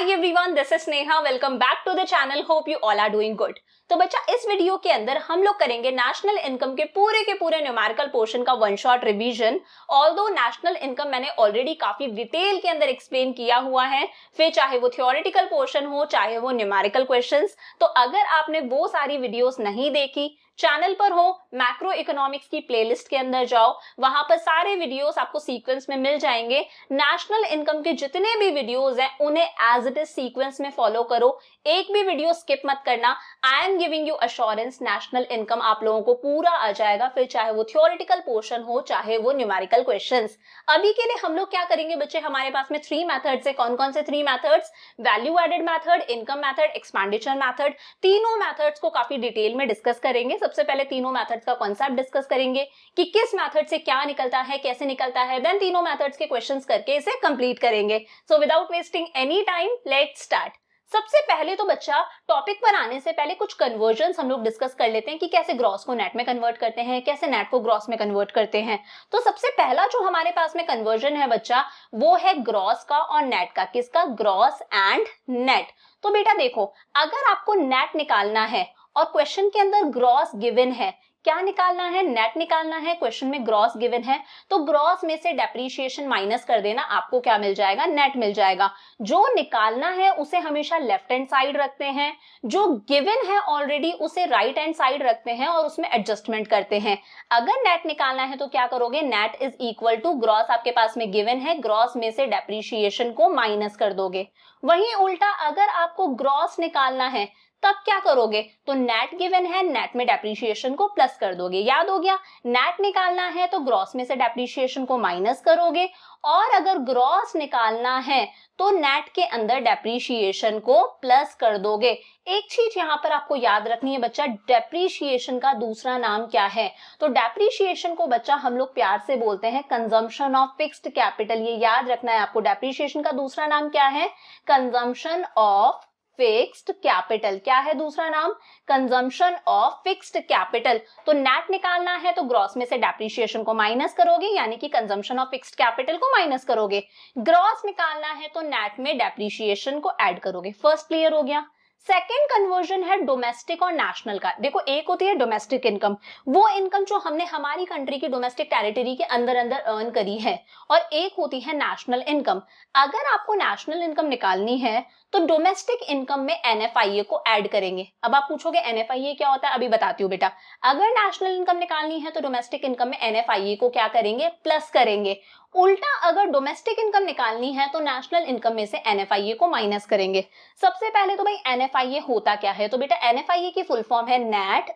Hi everyone, this is Sneha. Welcome back to the channel. Hope you all are doing good. तो बच्चा इस video के अंदर हम लोग करेंगे नेशनल इनकम के पूरे न्यूमेरिकल पोर्शन का one shot revision. Although national income मैंने ऑलरेडी काफी डिटेल के अंदर एक्सप्लेन किया हुआ है, फिर चाहे वो थ्योरेटिकल पोर्शन हो चाहे वो न्यूमेरिकल क्वेश्चंस। तो अगर आपने वो सारी वीडियोस नहीं देखी, चैनल पर हो मैक्रो इकोनॉमिक्स की प्लेलिस्ट के अंदर जाओ, वहां पर सारे वीडियोस आपको सीक्वेंस में मिल जाएंगे। नेशनल इनकम के जितने भी वीडियोस हैं उन्हें एज इट इज सीक्वेंस में फॉलो करो, एक भी वीडियो स्किप मत करना। I am giving you assurance, national income आप लोगों को पूरा आ जाएगा, फिर चाहे वो थ्योरेटिकल पोर्शन हो चाहे वो न्यूमेरिकल क्वेश्चंस। अभी के लिए हम लोग क्या करेंगे बच्चे, हमारे पास में 3 मेथड्स है। कौन कौन से 3 methods? Value added method, income method, expenditure method. तीनों मेथड्स को काफी डिटेल में डिस्कस करेंगे। सबसे पहले तीनों मेथड्स का कॉन्सेप्ट डिस्कस करेंगे कि किस मेथड से क्या निकलता है, कैसे निकलता है, देन तीनों मेथड्स के क्वेश्चंस करके इसे कंप्लीट करेंगे। So without wasting any time let's start. सबसे पहले तो बच्चा टॉपिक पर आने से पहले कुछ कन्वर्जन्स हम लोग डिस्कस कर लेते हैं कि कैसे ग्रॉस को नेट में कन्वर्ट करते हैं, कैसे नेट को ग्रॉस में कन्वर्ट करते हैं। तो सबसे पहला जो हमारे पास में कन्वर्जन है बच्चा, वो है ग्रॉस का और नेट का। किसका? Gross and net. तो बेटा देखो, अगर आपको नेट निकालना है और क्वेश्चन के अंदर ग्रॉस गिवन है, क्या निकालना है? नेट निकालना है। क्वेश्चन में ग्रॉस गिवन है तो ग्रॉस में से डेप्रीशिएशन माइनस कर देना, आपको क्या मिल जाएगा? नेट मिल जाएगा। जो निकालना है उसे हमेशा लेफ्ट हैंड साइड रखते हैं, जो गिवन है ऑलरेडी उसे राइट हैंड साइड रखते हैं और उसमें एडजस्टमेंट करते हैं। अगर नेट निकालना है तो क्या करोगे? Net is equal to gross आपके पास में गिवन है, ग्रॉस में से डेप्रीशिएशन को माइनस कर दोगे। वहीं उल्टा अगर आपको ग्रॉस निकालना है तब क्या करोगे? तो नेट गिवन है, नेट में डेप्रीशिएशन को प्लस कर दोगे। याद हो गया? नेट निकालना है तो ग्रॉस में से डेप्रीशिएशन को माइनस करोगे, और अगर ग्रॉस निकालना है तो नेट के अंदर डेप्रीशिएशन को प्लस कर दोगे। एक चीज यहां पर आपको याद रखनी है बच्चा, डेप्रीशिएशन का दूसरा नाम क्या है? तो डेप्रीशिएशन को बच्चा हम लोग प्यार से बोलते हैं कंजम्पशन ऑफ फिक्स्ड कैपिटल। ये याद रखना है आपको। डेप्रीशिएशन का दूसरा नाम क्या है? Consumption of fixed capital. क्या है दूसरा नाम? Consumption of fixed capital. तो नेट निकालना है तो ग्रॉस में से डेप्रीशिएशन को माइनस करोगे, यानी कि कंजम्पशन ऑफ फिक्स्ड कैपिटल को माइनस करोगे। ग्रॉस निकालना है तो नेट में डेप्रीशिएशन को ऐड करोगे। फर्स्ट क्लियर हो गया। सेकेंड कन्वर्जन है डोमेस्टिक और नेशनल का। देखो, एक होती है डोमेस्टिक इनकम, वो इनकम जो हमने हमारी कंट्री की डोमेस्टिक टेरिटरी के अंदर अर्न करी है, और एक होती है नेशनल इनकम। अगर आपको नेशनल इनकम निकालनी है तो डोमेस्टिक इनकम में एनएफआईए को ऐड करेंगे। अब आप पूछोगे एनएफआईए क्या होता है? अभी बताती हूँ बेटा। अगर नेशनल इनकम निकालनी है तो डोमेस्टिक इनकम में एनएफआईए को क्या करेंगे? प्लस करेंगे। उल्टा अगर डोमेस्टिक इनकम निकालनी है तो नेशनल इनकम में से एनएफआईए को माइनस करेंगे। सबसे पहले तो भाई एनएफआईए होता क्या है? तो बेटा एनएफआईए की फुल फॉर्म है net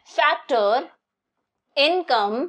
factor income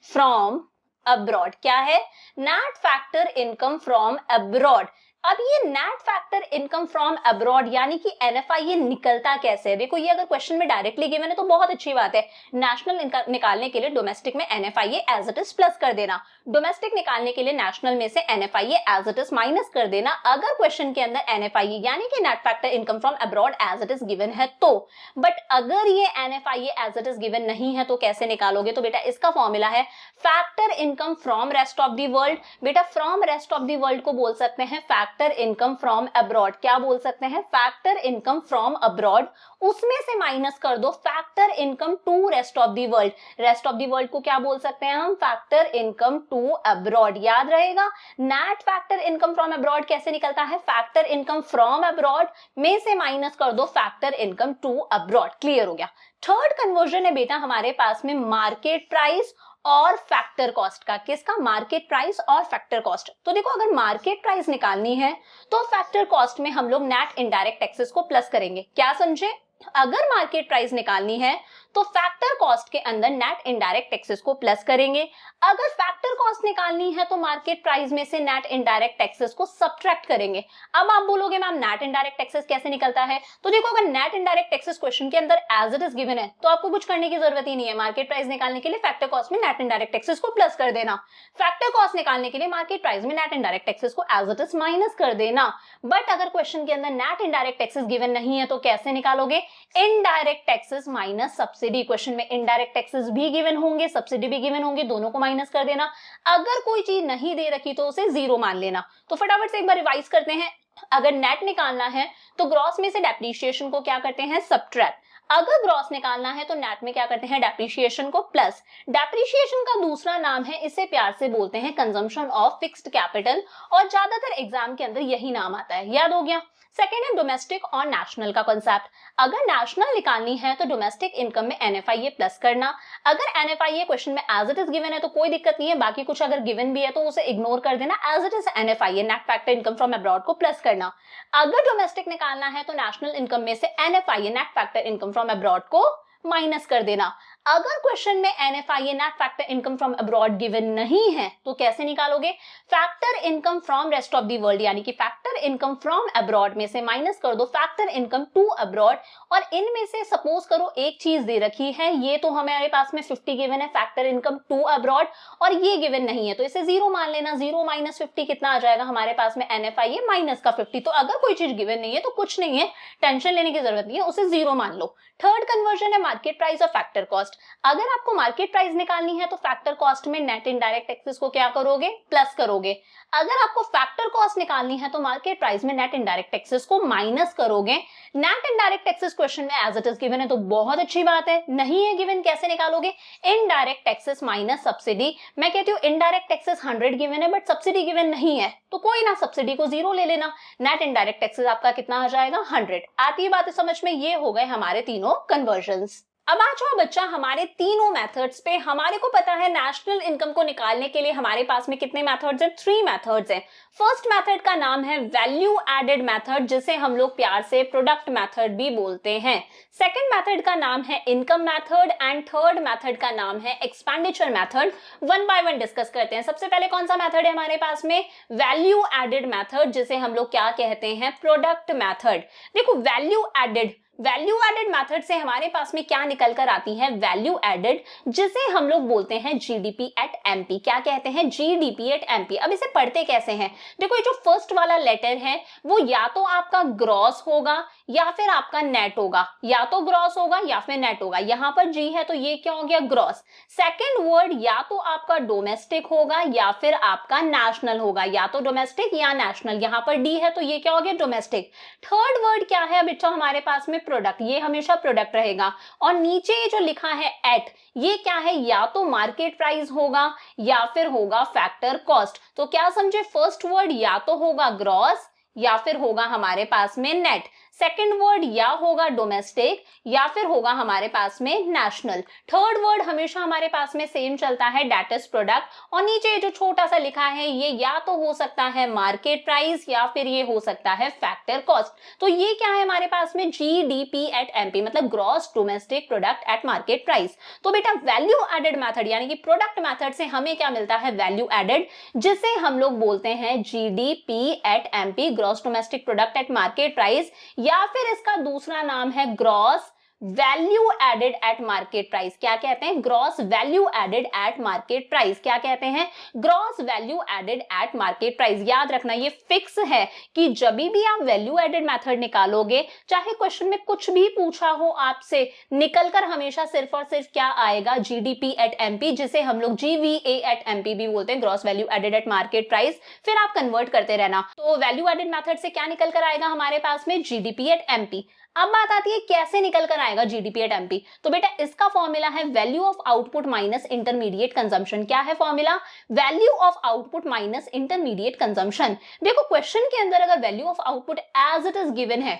from abroad. क्या है? Net factor income from abroad. अब ये net factor income from abroad यानी कि एनएफआईए निकलता कैसे है? देखो, ये अगर क्वेश्चन में डायरेक्टली गिवन है तो बहुत अच्छी बात है। नेशनल निकालने के लिए डोमेस्टिक में NFIA as it is plus कर देना, डोमेस्टिक निकालने के लिए नेशनल में से NFIA as it is minus कर देना, अगर क्वेश्चन के अंदर एनएफआईए यानी कि net factor income from abroad as it is given है तो। बट अगर ये NFIA as it is given नहीं है तो कैसे निकालोगे? तो बेटा इसका फॉर्मूला है factor income from rest of the world. बेटा from rest of the world को बोल सकते हैं फैक्टर इनकम फ्रॉम अब्रॉड। क्या बोल सकते हैं? Factor income from abroad. उसमें से माइनस कर दो factor income to rest of the world. Rest of the world को क्या बोल सकते हैं हम? Factor income to abroad. याद रहेगा, net factor income from abroad कैसे निकलता है? फैक्टर इनकम फ्रॉम अब्रॉड में से माइनस कर दो factor income to abroad. Clear हो गया। थर्ड कन्वर्जन है बेटा हमारे पास में मार्केट प्राइस और फैक्टर कॉस्ट का। किसका? मार्केट प्राइस और फैक्टर कॉस्ट। तो देखो, अगर मार्केट प्राइस निकालनी है तो फैक्टर कॉस्ट में हम लोग नेट इनडायरेक्ट टैक्सेस को प्लस करेंगे। क्या समझे? अगर मार्केट प्राइस निकालनी है तो फैक्टर कॉस्ट के अंदर नेट इनडायरेक्ट टैक्सेस को प्लस करेंगे। अगर फैक्टर कॉस्ट निकालनी है तो मार्केट प्राइस में से नेट इनडायरेक्ट टैक्सेस को सब्ट्रैक्ट करेंगे। अब आप बोलोगे मैम नेट इनडायरेक्ट टैक्सेस कैसे निकलता है? तो देखो, अगर नेट इनडायरेक्ट टैक्सेस क्वेश्चन के अंदर एज इट इज गिवन है तो आपको कुछ करने की जरूरत ही नहीं है। मार्केट प्राइस निकालने के लिए फैक्टर कॉस्ट में नेट इनडायरेक्ट टैक्सेस को प्लस कर देना, फैक्टर कॉस्ट निकालने के लिए मार्केट प्राइस में नेट इनडायरेक्ट टैक्सेस को एज इट इज माइनस कर देना। बट अगर क्वेश्चन के अंदर नेट इनडायरेक्ट टैक्सेस गिवन नहीं है तो कैसे निकालोगे? Indirect taxes minus subsidy, question में इनडायरेक्ट टैक्सेस भी गिवन होंगे, सब्सिडी भी गिवन होंगे, दोनों को माइनस कर देना। अगर कोई चीज नहीं दे रखी तो उसे जीरो मान लेना। तो फटाफट से एक बार रिवाइज करते हैं। अगर नेट निकालना है तो ग्रॉस में से डेप्रिसिएशन को क्या करते हैं, सब्ट्रैक्ट। अगर ग्रॉस निकालना है तो नेट में क्या करते हैं, डेप्रिसिएशन को प्लस। डेप्रिसिएशन का दूसरा नाम है, इसे प्यार से बोलते हैं कंजम्पशन ऑफ फिक्स्ड कैपिटल, और ज्यादातर एग्जाम के अंदर यही नाम आता है, याद हो गया। सेकेंड है डोमेस्टिक और नेशनल का कॉन्सेप्ट। अगर नेशनल निकालनी है तो डोमेस्टिक इनकम में एनएफआईए प्लस करना। अगर एनएफआईए क्वेश्चन में एज इट इज गिवन है तो कोई दिक्कत नहीं है, बाकी कुछ अगर गिवन भी है तो उसे इग्नोर कर देना, as it is NFIA net factor income from abroad को प्लस करना। अगर डोमेस्टिक निकालना है तो नेशनल इनकम में से NFIA net factor income from abroad को माइनस कर देना। अगर क्वेश्चन में NFIA net factor income from abroad given नहीं है तो कैसे निकालोगे, factor income from rest of the world, यानी कि फैक्टर इनकम फ्रॉम अब्रॉड में से माइनस कर दो फैक्टर इनकम टू अब्रॉड। और इनमें से सपोज करो एक चीज दे रखी है, ये तो हमारे पास में 50 गिवन है फैक्टर इनकम टू अब्रॉड, और ये गिवन नहीं है तो इसे जीरो मान लेना। 0 माइनस 50 कितना आ जाएगा हमारे पास में, एनएफआईए माइनस का 50। तो अगर कोई चीज गिवन नहीं है तो कुछ नहीं है, टेंशन लेने की जरूरत नहीं है, उसे जीरो मान लो। थर्ड कन्वर्जन है मार्केट प्राइस और फैक्टर कॉस्ट। अगर आपको मार्केट प्राइस निकालनी है तो फैक्टर कॉस्ट में नेट इनडायरेक्ट टैक्सेस को क्या करोगे, प्लस करोगे। अगर आपको फैक्टर कॉस्ट निकालनी है तो मार्केट प्राइस में नेट इनडायरेक्ट टैक्सेस को माइनस करोगे। नेट इनडायरेक्ट टैक्सेस क्वेश्चन में एज इट इज गिवन है तो बहुत अच्छी बात है, नहीं है गिवन कैसे निकालोगे, इनडायरेक्ट टैक्सेस माइनस सब्सिडी। मैं कहती हूँ इनडायरेक्ट टैक्सेस 100 गिवन है बट सब्सिडी गिवन नहीं है तो कोई ना, सब्सिडी को जीरो ले लेना। नेट इनडायरेक्ट टैक्सेस आपका कितना आ जाएगा, 100। आती है बातें समझ में, ये हो गए हमारे तीनों कन्वर्जन्स। अब आ जाओ बच्चा हमारे तीनों मेथड्स पे। हमारे को पता है नेशनल इनकम को निकालने के लिए हमारे पास में कितने मेथड्स हैं, 3 मेथड्स हैं। फर्स्ट मेथड का नाम है वैल्यू एडेड मेथड, जिसे हम लोग प्यार से प्रोडक्ट मेथड भी बोलते हैं। सेकंड मेथड का नाम है income method, and third method का नाम है expenditure method. One by one discuss करते हैं। सबसे पहले कौन सा मेथड है हमारे पास में, वैल्यू एडेड मेथड, जिसे हम लोग क्या कहते हैं, प्रोडक्ट मेथड। देखो वैल्यू एडेड मेथड से हमारे पास में क्या निकल कर आती है, वैल्यू एडेड, जिसे हम लोग बोलते हैं जीडीपी एट एमपी। क्या कहते हैं, जीडीपी एट एमपी। अब इसे पढ़ते कैसे हैं, देखो ये जो फर्स्ट वाला लेटर है वो या तो आपका ग्रॉस होगा या फिर आपका नेट होगा, या तो ग्रॉस होगा या फिर नेट होगा। यहां पर जी है तो ये क्या हो गया, ग्रॉस। सेकंड वर्ड या तो आपका डोमेस्टिक होगा या फिर आपका नेशनल होगा, या तो डोमेस्टिक या नेशनल। यहां पर डी है तो ये क्या हो गया, डोमेस्टिक। थर्ड वर्ड क्या है बेटा हमारे पास में, प्रोडक्ट। ये हमेशा प्रोडक्ट रहेगा। और नीचे ये जो लिखा है एट, ये क्या है, या तो मार्केट प्राइस होगा या फिर होगा फैक्टर कॉस्ट। तो क्या समझे, फर्स्ट वर्ड या तो होगा ग्रॉस या फिर होगा हमारे पास में नेट। सेकंड वर्ड या होगा डोमेस्टिक या फिर होगा हमारे पास में नेशनल। थर्ड वर्ड हमेशा हमारे पास में सेम चलता है, दैट इज प्रोडक्ट। और नीचे जो छोटा सा लिखा है ये या तो हो सकता है मार्केट प्राइस या फिर ये हो सकता है फैक्टर कॉस्ट। तो ये क्या है हमारे पास में, जीडीपी एट एमपी, मतलब gross domestic product at market price. तो बेटा वैल्यू एडेड मेथड यानी कि प्रोडक्ट मेथड से हमें क्या मिलता है, वैल्यू एडेड, जिसे हम लोग बोलते हैं GDP at MP, gross domestic product at market price, या फिर इसका दूसरा नाम है gross value added at market price. क्या कहते हैं, gross value added at market price. क्या कहते हैं, gross value added at market price. याद रखना ये फिक्स है कि जब भी आप वैल्यू एडेड मेथड निकालोगे, चाहे क्वेश्चन में कुछ भी पूछा हो आपसे, निकलकर हमेशा सिर्फ और सिर्फ क्या आएगा, जीडीपी एट एमपी, जिसे हम लोग जीवीए एट एमपी भी बोलते हैं, gross value added at market price. फिर आप कन्वर्ट करते रहना। तो वैल्यू एडेड मेथड से क्या निकल कर आएगा हमारे पास में, जीडीपी एट एमपी। अब बात आती है कैसे निकल कर आएगा जीडीपी एट एमपी। तो बेटा इसका फॉर्मूला है value of output minus intermediate consumption. क्या है formula, value of output minus intermediate consumption. देखो क्वेश्चन के अंदर अगर value of output as it is given है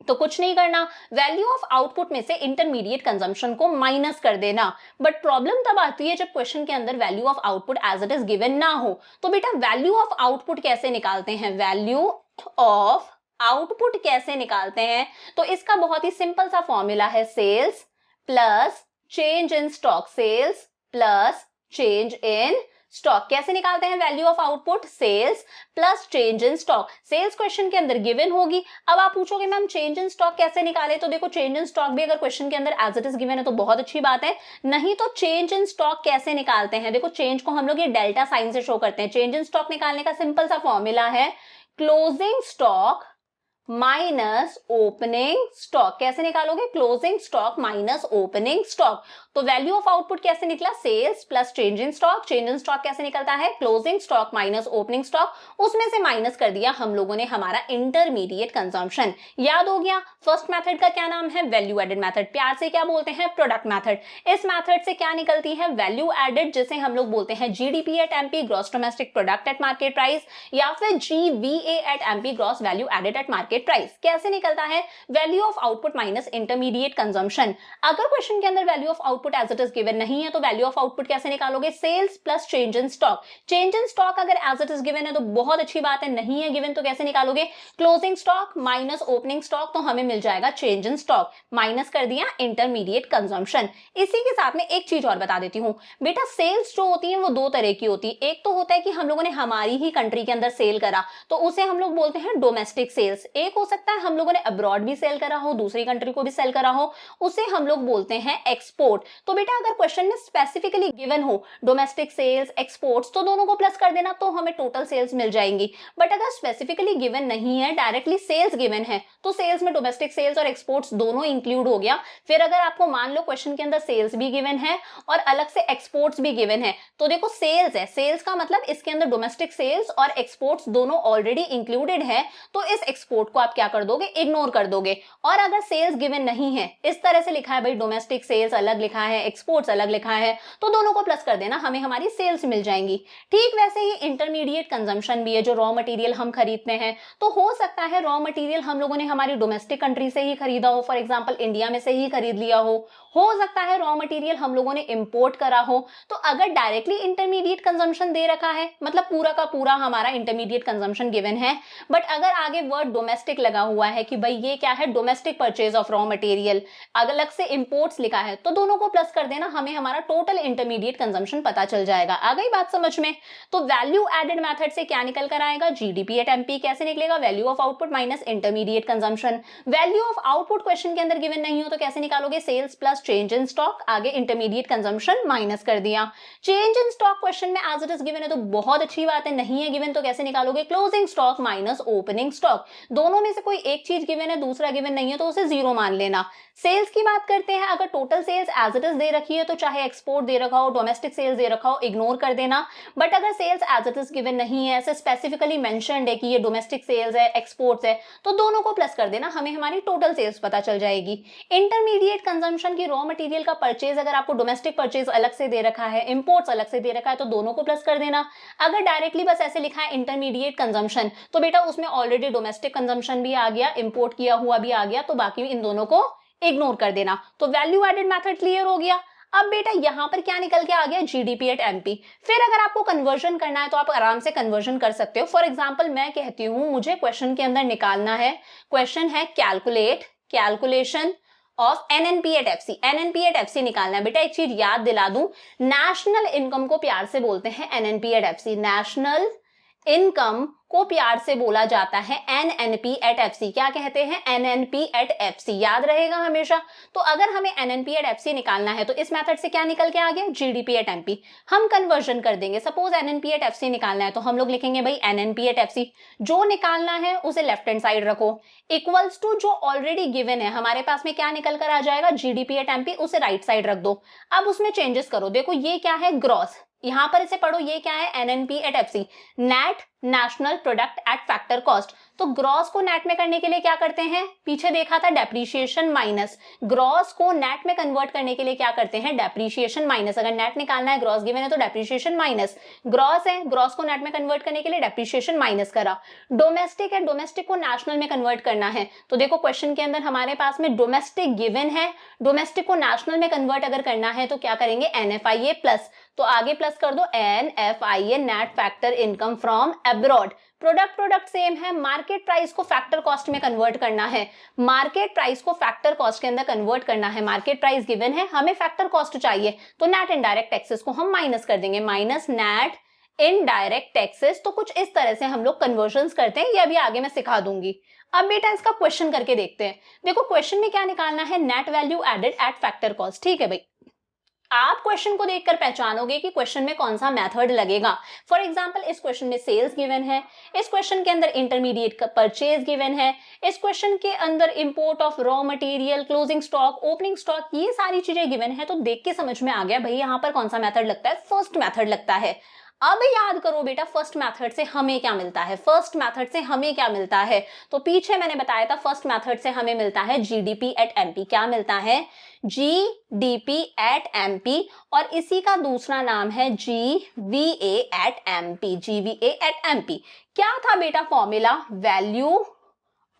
तो कुछ नहीं करना, वैल्यू ऑफ आउटपुट में से इंटरमीडिएट कंजम्पशन को माइनस कर देना। बट प्रॉब्लम तब आती है जब क्वेश्चन के अंदर value of output as it is given ना हो। तो बेटा वैल्यू ऑफ आउटपुट कैसे निकालते हैं, वैल्यू ऑफ आउटपुट कैसे निकालते हैं, तो इसका बहुत ही सिंपल सा फॉर्मूला है, sales plus change in stock, sales plus change in stock. कैसे निकालते हैं value of output, sales plus change in stock. Sales question के अंदर गिवन होगी। अब आप पूछोगे मैम चेंज इन स्टॉक कैसे निकाले, तो देखो चेंज इन स्टॉक भी अगर क्वेश्चन के अंदर एज इट इज गिवन है तो बहुत अच्छी बात है, नहीं तो चेंज इन स्टॉक कैसे निकालते हैं, देखो चेंज को हम लोग ये डेल्टा साइन से शो करते हैं। चेंज इन स्टॉक निकालने का सिंपल सा फॉर्मूला है closing stock minus opening stock. कैसे निकालोगे? Closing stock minus opening stock. तो वैल्यू ऑफ आउटपुट कैसे निकला? Sales plus change in stock. Change in stock कैसे निकलता है? Closing stock minus opening stock. उसमें से माइनस कर दिया हम लोगों ने हमारा इंटरमीडिएट कंजम्पशन। याद हो गया? फर्स्ट मेथड का क्या नाम है? Value added method. प्यार से क्या बोलते हैं? Product method. इस मेथड से क्या निकलती है? वैल्यू एडेड, जिसे हम लोग बोलते हैं GDP at MP, gross domestic product at market price, या फिर GVA at MP, gross value added at market price. कैसे निकलता है? Value of output minus intermediate consumption. अगर क्वेश्चन के अंदर value of output as it is given नहीं है तो वैल्यू ऑफ आउटपुट कैसे निकालोगे? Sales plus change in stock. Change in stock अगर एज इट इज गिवन है तो बहुत अच्छी बात है, नहीं है गिवन तो कैसे निकालोगे? Closing stock minus opening stock, तो हमें मिल जाएगा चेंज इन स्टॉक, माइनस कर दिया इंटरमीडिएट कंजम्पशन। इसी के साथ में एक चीज और बता देती हूँ बेटा, सेल्स जो होती है वो दो तरह की होती है। एक तो होता है कि हम लोगों ने हमारी ही कंट्री के अंदर सेल करा, तो उसे हम लोग बोलते हैं डोमेस्टिक सेल्स। एक हो सकता है हम लोगों ने अब्रॉड भी सेल करा हो, दूसरी कंट्री को भी सेल करा हो, उसे हम लोग बोलते हैं एक्सपोर्ट। तो बेटा अगर क्वेश्चन में स्पेसिफिकली गिवन हो डोमेस्टिक सेल्स, एक्सपोर्ट्स, तो दोनों को प्लस कर देना तो हमें टोटल सेल्स मिल जाएंगी। बट अगर स्पेसिफिकली गिवन नहीं है, डायरेक्टली सेल्स गिवन है, तो सेल्स में डोमेस्टिक सेल्स और एक्सपोर्ट्स दोनों इंक्लूड हो गया। फिर अगर आपको मान लो क्वेश्चन के अंदर सेल्स भी गिवन है और अलग से एक्सपोर्ट्स भी गिवन है, तो देखो सेल्स है, सेल्स का मतलब इसके अंदर डोमेस्टिक सेल्स और एक्सपोर्ट्स दोनों ऑलरेडी इंक्लूडेड है, तो इस एक्सपोर्ट को आप क्या कर दोगे? इग्नोर कर दोगे। और अगर सेल्स गिवन नहीं है, इस तरह से लिखा है भाई, डोमेस्टिक सेल्स अलग लिखा है, एक्सपोर्ट्स अलग लिखा है, तो दोनों को प्लस कर देना, हमें हमारी सेल्स मिल जाएंगी। ठीक वैसे ही इंटरमीडिएट कंजम्पशन भी है, जो रॉ मटेरियल हम खरीदते हैं। तो हो सकता है रॉ मटेरियल हम लोगों ने हमारी डोमेस्टिक कंट्री से ही खरीदा हो, फॉर एग्जांपल इंडिया में से ही खरीद लिया हो सकता है रॉ मटेरियल हम लोगों ने इंपोर्ट करा हो। तो अगर डायरेक्टली इंटरमीडिएट कंजम्पशन दे रखा है, मतलब पूरा का पूरा हमारा इंटरमीडिएट कंजम्पशन गिवन है, बट अगर आगे वर्ड डोमेस्टिक लगा हुआ है कि भाई ये क्या है? Domestic purchase of raw material, अलग से इंपोर्ट्स लिखा है, तो दोनों को प्लस कर देना, हमें हमारा टोटल इंटरमीडिएट कंजम्पशन पता चल जाएगा। आ गई बात समझ में? तो वैल्यू एडेड मेथड से क्या निकल कर आएगा? GDP at MP. कैसे निकलेगा? Value of output minus intermediate consumption. Value of output question के अंदर गिवन नहीं हो तो कैसे निकालोगे? Sales plus change in stock, आगे इंटरमीडिएट कंजम्पशन माइनस कर दिया। चेंज इन स्टॉक क्वेश्चन में एज इट इज गिवन है तो बहुत अच्छी बात है, नहीं है गिवन तो कैसे निकालोगे? Closing stock minus opening stock. दोनों में से कोई एक चीज गिवन है, दूसरा गिवन नहीं है, तो उसे जीरो मान लेना। सेल्स की बात करते हैं, अगर total sales as it is दे रखी है तो चाहे एक्सपोर्ट दे रखा हो, डोमेस्टिक सेल्स दे रखा हो, इग्नोर कर देना। बट अगर sales as it is given नहीं है, ऐसे स्पेसिफिकली मेंशन्ड है कि ये डोमेस्टिक सेल्स है, एक्सपोर्ट्स है, तो दोनों को प्लस कर देना, हमें हमारी टोटल सेल्स पता चल जाएगी। इंटरमीडिएट कंजम्पशन की रॉ मटेरियल का परचेज अगर आपको डोमेस्टिक परचेज अलग से दे रखा है, इंपोर्ट्स अलग से दे रखा है, तो दोनों को प्लस कर देना। अगर डायरेक्टली बस ऐसे लिखा है इंटरमीडिएट कंजम्पशन, तो बेटा उसमें ऑलरेडी डोमेस्टिक कंजम्पशन भी आ गया, इंपोर्ट किया हुआ भी आ गया, तो बाकी इन दोनों को इग्नोर कर देना। तो वैल्यू एडेड मेथड क्लियर हो गया। अब बेटा यहां पर क्या निकल के आ गया? GDP at MP. फिर अगर आपको कन्वर्जन करना है तो आप आराम से कन्वर्जन कर सकते हो। फॉर एग्जांपल मैं कहती हूं मुझे क्वेश्चन के अंदर निकालना है, क्वेश्चन है calculation of NNP at FC. NNP at FC निकालना है। बेटा एक चीज याद दिला दूं, नेशनल इनकम को प्यार से बोलते हैं NNP at FC. National income को प्यार से बोला जाता है एनएनपी एट एफसी। क्या कहते हैं? NNP at FC. याद रहेगा हमेशा। तो अगर हमें एनएनपी एट एफसी निकालना है तो इस मेथड से क्या निकल के आ गया? GDP at MP. हम कन्वर्जन कर देंगे। सपोज एनएनपी एट एफसी निकालना है तो हम लोग लिखेंगे भाई एनएनपी एट एफसी, जो निकालना है उसे लेफ्ट हैंड साइड रखो, इक्वल्स टू जो ऑलरेडी गिवन है हमारे पास में क्या निकल कर आ जाएगा? जीडीपी एट एमपी, उसे राइट साइड रख दो। अब उसमें चेंजेस करो। देखो ये क्या है? ग्रॉस। यहां पर इसे पढ़ो, ये क्या है? NNP at FC, net national product at factor cost. तो ग्रॉस को नेट में करने के लिए क्या करते हैं? पीछे देखा था डेप्रीशिएशन माइनस। ग्रॉस को नेट में कन्वर्ट करने के लिए क्या करते हैं? Depreciation minus. अगर नेट निकालना है, ग्रॉस गिवन है तो डेप्रीशिएशन माइनस। ग्रॉस है, ग्रॉस को नेट में कन्वर्ट करने के लिए डेप्रीशिएशन माइनस करा। डोमेस्टिक है, डोमेस्टिक को नेशनल में कन्वर्ट करना है, तो देखो क्वेश्चन के अंदर हमारे पास में डोमेस्टिक गिवन है, डोमेस्टिक को नेशनल में कन्वर्ट अगर करना है तो क्या करेंगे? एनएफआईए प्लस, तो आगे प्लस कर दो NFIA, net factor income from abroad. Product same है, मार्केट प्राइस को फैक्टर कॉस्ट में कन्वर्ट करना है, मार्केट प्राइस को फैक्टर कॉस्ट के अंदर कन्वर्ट करना है। मार्केट प्राइस गिवन है, हमें फैक्टर कॉस्ट चाहिए, तो नेट इनडायरेक्ट टैक्सेस को हम माइनस कर देंगे, माइनस नेट इनडायरेक्ट टैक्सेस। तो कुछ इस तरह से हम लोग कन्वर्जन्स करते हैं, ये अभी आगे मैं सिखा दूंगी। अब बेटा इसका क्वेश्चन करके देखते हैं। देखो क्वेश्चन में क्या निकालना है? Net value added at factor cost. ठीक है भाई, आप क्वेश्चन को देखकर पहचानोगे कि क्वेश्चन में कौन सा मेथड लगेगा। फॉर एग्जांपल इस क्वेश्चन में सेल्स गिवन है, इस क्वेश्चन के अंदर इंटरमीडिएट परचेज गिवन है, इस क्वेश्चन के अंदर import of raw material, closing stock, opening stock, ये सारी चीजें गिवन है। तो देख के समझ में आ गया भाई यहाँ पर कौन सा मेथड लगता है, फर्स्ट मेथड लगता है। अब याद करो बेटा फर्स्ट मेथड से हमें क्या मिलता है, फर्स्ट मेथड से हमें क्या मिलता है। तो पीछे मैंने बताया था फर्स्ट मेथड से हमें मिलता है जीडीपी एट एमपी। क्या मिलता है, जीडीपी एट एमपी, और इसी का दूसरा नाम है GVA at MP, GVA at MP. क्या था बेटा फॉर्मूला, वैल्यू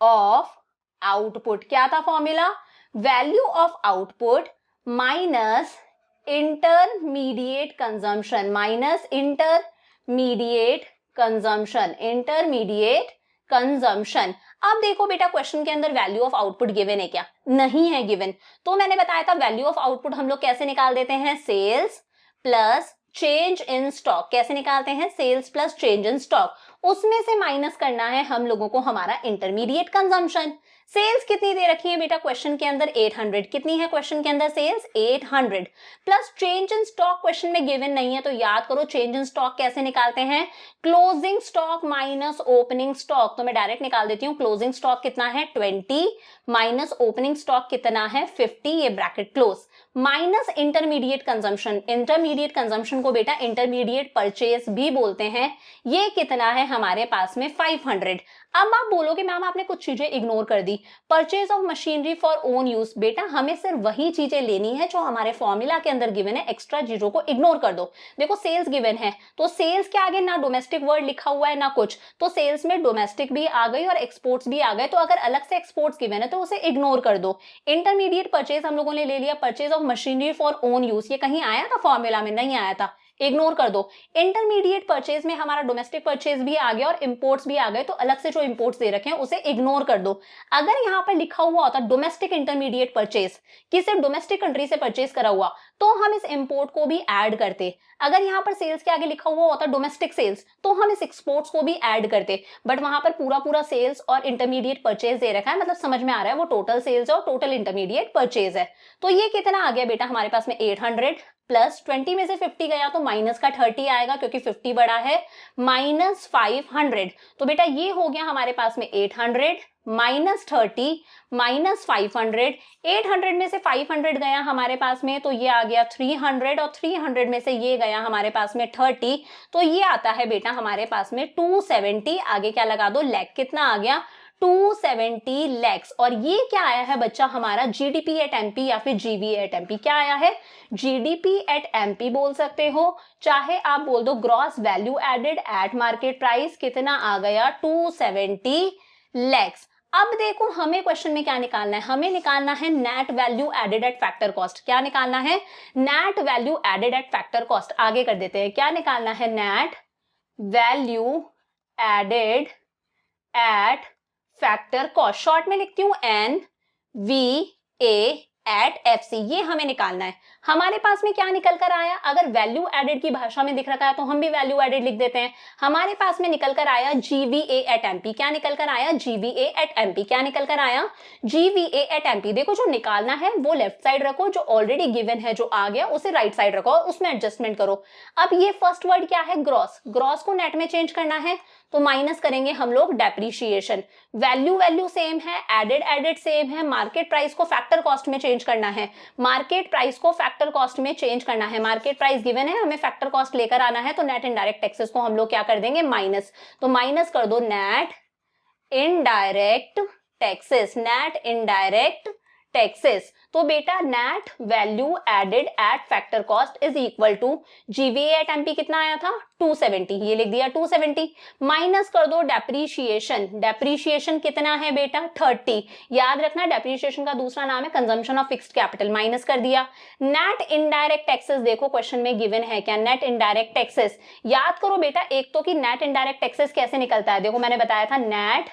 ऑफ आउटपुट। क्या था formula, value of output minus intermediate consumption, minus intermediate consumption, intermediate consumption. अब देखो बेटा क्वेश्चन के अंदर वैल्यू ऑफ आउटपुट गिवन है क्या, नहीं है गिवन। तो मैंने बताया था वैल्यू ऑफ आउटपुट हम लोग कैसे निकाल देते हैं, sales plus change in stock. कैसे निकालते हैं, sales plus change in stock. उसमें से माइनस करना है हम लोगों को हमारा इंटरमीडिएट कंजम्पशन। सेल्स कितनी दे रखी है बेटा क्वेश्चन के अंदर, 800। कितनी है क्वेश्चन के अंदर sales, 800 plus change in stock question में गिवन नहीं है। तो याद करो चेंज इन स्टॉक कैसे निकालते हैं, closing stock minus opening stock. तो मैं डायरेक्ट निकाल देती हूँ, क्लोजिंग स्टॉक कितना है 20 माइनस ओपनिंग स्टॉक कितना है 50, ये bracket close, minus intermediate consumption. Intermediate consumption को बेटा इंटरमीडिएट परचेज भी बोलते हैं। ये कितना है हमारे पास में 500। अब आप बोलोगे मैम आपने कुछ चीजें इग्नोर कर दी, purchase of machinery for own use. बेटा हमें सिर्फ वही चीजें लेनी है जो हमारे फॉर्मूला के अंदर गिवन है, एक्स्ट्रा चीजों को इग्नोर कर दो। देखो सेल्स गिवन है, तो सेल्स के आगे ना डोमेस्टिक वर्ड लिखा हुआ है ना कुछ, तो सेल्स में डोमेस्टिक भी आ गई और एक्सपोर्ट्स भी आ गए। तो अगर अलग से एक्सपोर्ट्स गिवन है तो उसे इग्नोर कर दो। इंटरमीडिएट परचेज हम लोगों ने ले लिया, purchase of machinery for own use, ये कहीं आया था फॉर्मूला में, नहीं आया था, इग्नोर कर दो। इंटरमीडिएट परचेज में हमारा डोमेस्टिक परचेज भी आ गया और इंपोर्ट्स भी आ गए, तो अलग से जो इंपोर्ट्स दे रखे हैं उसे इग्नोर कर दो। अगर यहाँ पर लिखा हुआ होता डोमेस्टिक इंटरमीडिएट परचेज, कि सिर्फ डोमेस्टिक कंट्री से परचेज करा हुआ, तो हम इस इंपोर्ट को भी ऐड करते। अगर यहाँ पर सेल्स के आगे लिखा हुआ होता डोमेस्टिक सेल्स, तो हम इस एक्सपोर्ट्स को भी ऐड करते। बट वहां पर पूरा पूरा सेल्स और इंटरमीडिएट परचेज दे रखा है, मतलब समझ में आ रहा है वो टोटल सेल्स और टोटल इंटरमीडिएट परचेज है। तो ये कितना आ गया बेटा हमारे पास में 800 प्लस 20 में से 50 गया तो माइनस का 30 आएगा क्योंकि 50 बड़ा है, माइनस 500। तो बेटा ये हो गया हमारे पास में 800 माइनस 30 माइनस 500। 800 में से 500 गया हमारे पास में, तो ये आ गया 300, और 300 में से ये गया हमारे पास में 30, तो ये आता है बेटा हमारे पास में 270। आगे क्या लगा दो, लैख कितना आ गया 270 लैक्स। और ये क्या आया है बच्चा हमारा जीडीपी एट एमपी या फिर जीवीए एट एमपी। क्या आया है, जीडीपी एट एमपी बोल सकते हो, चाहे आप बोल दो gross value added at market price. कितना आ गया 270 लैक्स। अब देखो हमें क्वेश्चन में क्या निकालना है, हमें निकालना है net value added at factor cost. क्या निकालना है, net value added at factor cost. आगे कर देते हैं, क्या निकालना है, net value added at factor cost. Short में लिखती हूं NVA एट FC, ये हमें निकालना है। हमारे पास में क्या निकल कर आया, अगर वैल्यू एडेड की भाषा में दिख रखा है तो हम भी वैल्यू एडेड लिख देते हैं। हमारे पास में निकल कर आया GVA एट MP। क्या निकल कर आया, GVA एट MP। क्या निकल कर आया, GVA एट MP। देखो जो निकालना है वो लेफ्ट साइड रखो, जो ऑलरेडी गिवन है जो आ गया उसे राइट साइड रखो और उसमें एडजस्टमेंट करो। अब ये फर्स्ट वर्ड क्या है, ग्रॉस। ग्रॉस को नेट में चेंज करना है तो माइनस करेंगे हम लोग डेप्रीशिएशन। वैल्यू वैल्यू सेम है, एडेड एडेड सेम है। मार्केट प्राइस को फैक्टर कॉस्ट में चेंज करना है, मार्केट प्राइस को फैक्टर कॉस्ट में चेंज करना है। मार्केट प्राइस गिवन है, हमें फैक्टर कॉस्ट लेकर आना है, तो नेट इनडायरेक्ट टैक्सेस को हम लोग क्या कर देंगे, माइनस। तो माइनस कर दो net indirect taxes, net indirect taxes. तो बेटा net value added at factor cost is equal to GVA at MP. कितना आया था 270, ये लिख दिया 270, माइनस कर दो डेप्रीशिएशन। डेप्रीशिएशन कितना है बेटा 30। याद रखना डेप्रीशिएशन का दूसरा नाम है consumption of fixed capital, minus कर दिया। नेट इनडायरेक्ट टैक्सेस देखो क्वेश्चन में गिवन है क्या, नेट इनडायरेक्ट टैक्सेस। याद करो बेटा एक तो कि नेट इनडायरेक्ट टैक्सेस कैसे निकलता है, देखो मैंने बताया था नेट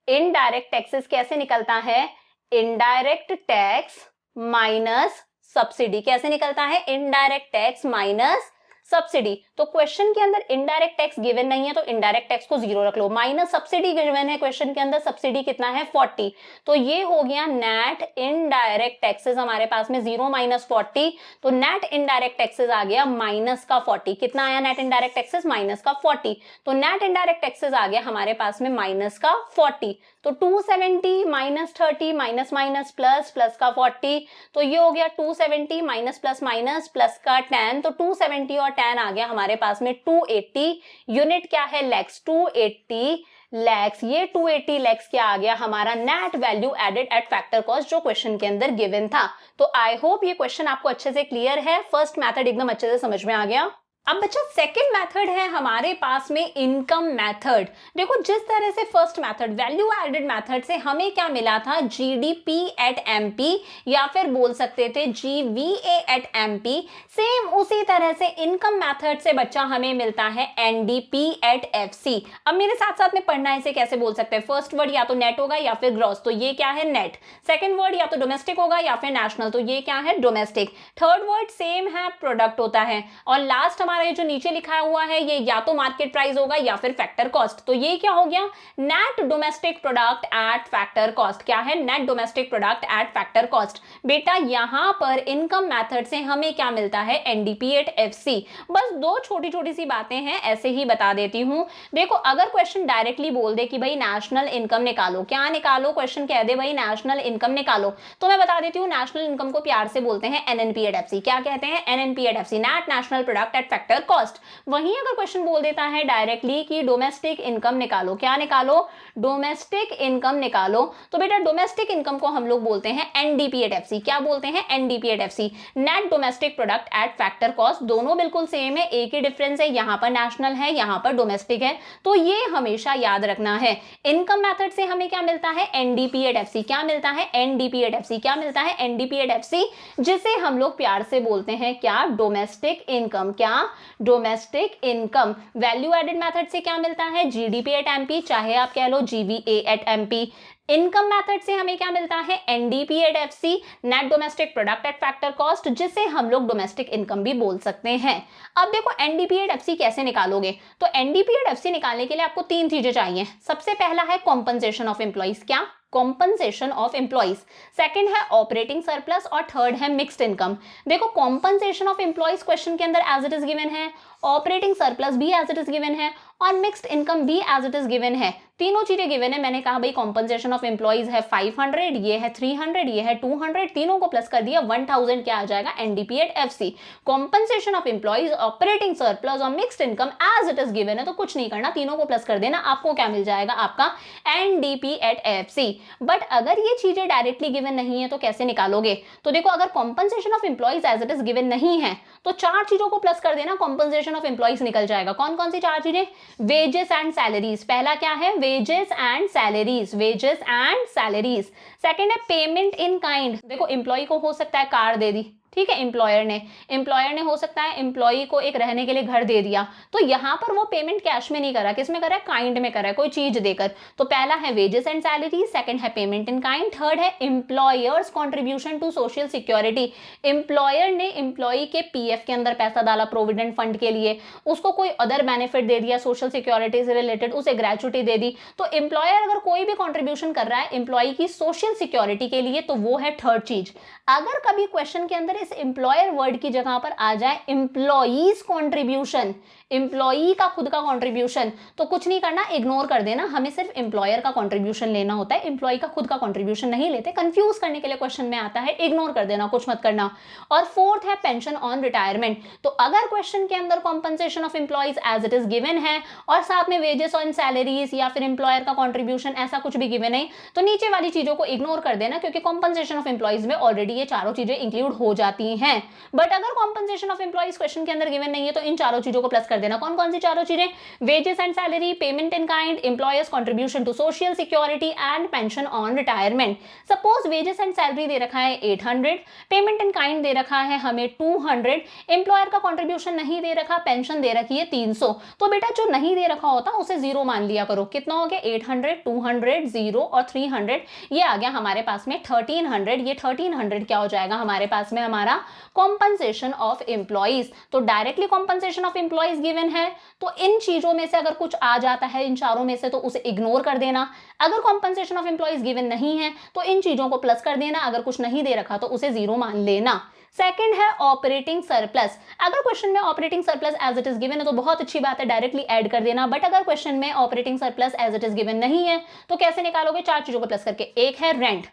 इनडायरेक्ट टैक्सेस कैसे निकलता है, इनडायरेक्ट टैक्स माइनस सब्सिडी। कैसे निकलता है, इनडायरेक्ट टैक्स माइनस सब्सिडी, तो क्वेश्चन के अंदर इनडायरेक्ट टैक्स गिवन नहीं है तो इनडायरेक्ट टैक्स को 0 रख लो, माइनस सब्सिडी गिवन है क्वेश्चन के अंदर, सब्सिडी कितना है 40, तो ये हो गया नेट इनडायरेक्ट टैक्सेस हमारे पास में 0 माइनस 40, तो नेट इनडायरेक्ट टैक्सेस आ गया माइनस का 40, कितना आया नेट इनडायरेक्ट टैक्सेस माइनस का 40, तो नेट इनडायरेक्ट टैक्सेस आ गया हमारे पास में माइनस का 40, तो 270 minus 30 minus minus plus plus का 40, तो ये हो गया 270 माइनस प्लस माइनस प्लस का 10, तो 270 और 10 आ गया हमारे पास में 280, यूनिट क्या है लैक्स, 280 लैक्स, ये 280 लैक्स क्या आ गया हमारा net value added at factor cost जो क्वेश्चन के अंदर गिवन था। तो आई होप ये क्वेश्चन आपको अच्छे से क्लियर है, फर्स्ट मेथड एकदम अच्छे से समझ में आ गया। अब बच्चा सेकंड मेथड है हमारे पास में इनकम मेथड। देखो जिस तरह से first method value added method से हमें क्या मिला था जीडीपी एट एमपी या फिर बोल सकते थे जीवीए एट एमपी, सेम उसी तरह से इनकम मेथड से बच्चा हमें मिलता है एनडीपी एट एफसी। अब मेरे साथ साथ में पढ़ना है, इसे कैसे बोल सकते हैं, फर्स्ट वर्ड या तो नेट होगा या फिर ग्रॉस, तो ये क्या है नेट, सेकंड वर्ड या तो डोमेस्टिक होगा या फिर नेशनल, तो ये क्या है डोमेस्टिक, थर्ड वर्ड सेम है प्रोडक्ट होता है, और लास्ट हमारा ये जो नीचे लिखा हुआ है ये या तो मार्केट प्राइस होगा या फिर फैक्टर कॉस्ट, तो ये क्या हो गया net domestic product at factor cost, क्या है net domestic product at factor cost. बेटा यहां पर इनकम मेथड से हमें क्या मिलता है एनडीपी एट एफसी। बस दो छोटी छोटी सी बातें हैं, ऐसे ही बता देती हूं। देखो अगर क्वेश्चन डायरेक्टली बोल दे कि भाई नेशनल इनकम निकालो, क्या निकालो, क्वेश्चन कह दे भाई नेशनल इनकम निकालो, तो मैं बता देती हूँ नेशनल इनकम को प्यार से बोलते हैं एनएनपी एट एफसी। क्या कहते हैं NNP at FC, net national product at factor cost. वहीं अगर क्वेश्चन बोल देता है डायरेक्टली कि डोमेस्टिक इनकम निकालो, क्या निकालो डोमेस्टिक इनकम निकालो, तो बेटा डोमेस्टिक इनकम को हम लोग बोलते हैं एनडीपी एट एफसी। क्या बोलते हैं NDP at FC, net domestic product at factor cost. दोनों बिल्कुल सेम है, एक ही डिफरेंस है, यहां पर नेशनल है यहां पर डोमेस्टिक है, तो ये हमेशा याद रखना है। इनकम मेथड से हमें क्या मिलता है एनडीपी एट एफसी, क्या मिलता है एनडीपी एट एफसी, क्या मिलता है एनडीपी एट एफसी, जिसे हम लोग प्यार से बोलते हैं क्या डोमेस्टिक इनकम, क्या domestic income. Value added method से क्या मिलता है जीडीपी एट एमपी, चाहे आप कह लो GVA at MP. Income method से हमें क्या मिलता है NDP at FC, net domestic product at factor cost, जिसे हम लोग डोमेस्टिक इनकम भी बोल सकते हैं। अब देखो एनडीपी एट एफसी कैसे निकालोगे, तो एनडीपी एट एफसी निकालने के लिए आपको तीन चीजें चाहिए। सबसे पहला है कॉम्पनसेशन ऑफ एम्प्लॉइज, क्या कॉम्पनसेशन ऑफ एम्प्लॉइज, सेकंड है ऑपरेटिंग सरप्लस और थर्ड है मिक्स्ड इनकम। देखो कॉम्पनसेशन ऑफ एम्प्लॉइज क्वेश्चन के अंदर एज इट इज गिवन है, ऑपरेटिंग सरप्लस भी एज इट इज गिवन है और मिक्स्ड इनकम भी एज इट इज गिवन है, तीनों चीजें गिवन है। मैंने कहा भाई कॉम्पनसेशन ऑफ एम्प्लॉइज है 500, ये है 300, ये है 200, तीनों को प्लस कर दिया 1000, क्या आ जाएगा NDP at FC. Compensation of employees, operating surplus और mixed income as it is given है, तो कुछ नहीं करना, तीनों को प्लस कर देना, आपको क्या मिल जाएगा आपका एनडीपी एट एफसी। बट अगर ये चीजें डायरेक्टली गिवन नहीं है तो कैसे निकालोगे, तो देखो अगर compensation of employees as it is given नहीं है तो चार चीजों को प्लस कर देना, कॉम्पनसेशन ऑफ एम्प्लॉइज निकल जाएगा। कौन कौन सी चार चीजें, वेजेस एंड सैलरीज, पहला क्या है wages and salaries, wages and salaries. Second है पेमेंट इन काइंड, देखो एम्प्लॉय को हो सकता है कार दे दी, ठीक है, एम्प्लॉयर ने हो सकता है एम्प्लॉय को एक रहने के लिए घर दे दिया, तो यहां पर वो पेमेंट कैश में नहीं करा, किस में करा है काइंड में करा है, कोई चीज देकर। तो पहला है वेजेस एंड सैलरी, सेकंड है पेमेंट इन काइंड, थर्ड है employers contribution to social security, employer ने एम्प्लॉय के पीएफ के अंदर पैसा डाला प्रोविडेंट फंड के लिए, उसको कोई अदर बेनिफिट दे दिया सोशल सिक्योरिटी से रिलेटेड, उसे ग्रेचुटी दे दी। तो एम्प्लॉयर अगर कोई भी कॉन्ट्रीब्यूशन कर रहा है एम्प्लॉय की सोशल सिक्योरिटी के लिए तो वो है थर्ड चीज। अगर कभी क्वेश्चन के अंदर इस एम्प्लॉयर वर्ड की जगह पर आ जाए एम्प्लॉईज कॉन्ट्रीब्यूशन, एम्प्लॉई का खुद का कॉन्ट्रीब्यूशन, तो कुछ नहीं करना, इग्नोर कर देना, हमें सिर्फ एम्प्लॉयर का कॉन्ट्रीब्यूशन लेना होता है, एम्प्लॉई का खुद का कॉन्ट्रीब्यूशन नहीं लेते, कंफ्यूज करने के लिए क्वेश्चन में आता है, इग्नोर कर देना, कुछ मत करना। और फोर्थ है पेंशन ऑन रिटायरमेंट, तो अगर क्वेश्चन के अंदर compensation of employees as it is given है और साथ में वेजेस ऑन सैलरीज या फिर एम्प्लॉयर का कॉन्ट्रीब्यूशन ऐसा कुछ भी गिवन है, तो नीचे वाली चीजों को इग्नोर कर देना, क्योंकि कॉम्पनसेशन ऑफ एम्प्लॉइज में ऑलरेडी ये चारों चीजें इंक्लूड हो जाती हैं। बट अगर कॉम्पनसेशन ऑफ एम्प्लॉइज क्वेश्चन के अंदर गिवन नहीं है तो इन चारों चीजों को प्लस कर देना। कौन कौन सी चारों चीजें, wages and salary, payment in kind, employers contribution to social security and pension on retirement. Suppose wages and salary दे रखा है 800, पेमेंट इन काइंड दे रखा है हमें 200, एम्प्लॉयर का कंट्रीब्यूशन नहीं दे रखा, पेंशन दे रखी है 300, तो बेटा जो नहीं दे रखा होता उसे जीरो मान लिया करो। कितना हो गया 800, 200, 0 और 300, ये आ गया हमारे पास में 1300। ये 1300 क्या हो जाएगा हमारे पास में, हमारा हमारा कॉम्पनसेशन ऑफ एम्प्लॉइज। तो directly compensation of employees given है, तो इन चीजों में से अगर कुछ आ जाता है इन चारों में से तो उसे इग्नोर कर देना। अगर कॉम्पनसेशन ऑफ एम्प्लॉइज गिवन नहीं है तो इन चीजों को प्लस कर देना, अगर कुछ नहीं दे रखा तो उसे जीरो मान लेना। सेकंड है ऑपरेटिंग सरप्लस। अगर क्वेश्चन में operating surplus as it is given है तो बहुत अच्छी बात है, डायरेक्टली ऐड कर देना। बट अगर क्वेश्चन में operating surplus as it is given नहीं है तो कैसे निकालोगे? चार चीजों को प्लस करके। एक है रेंट,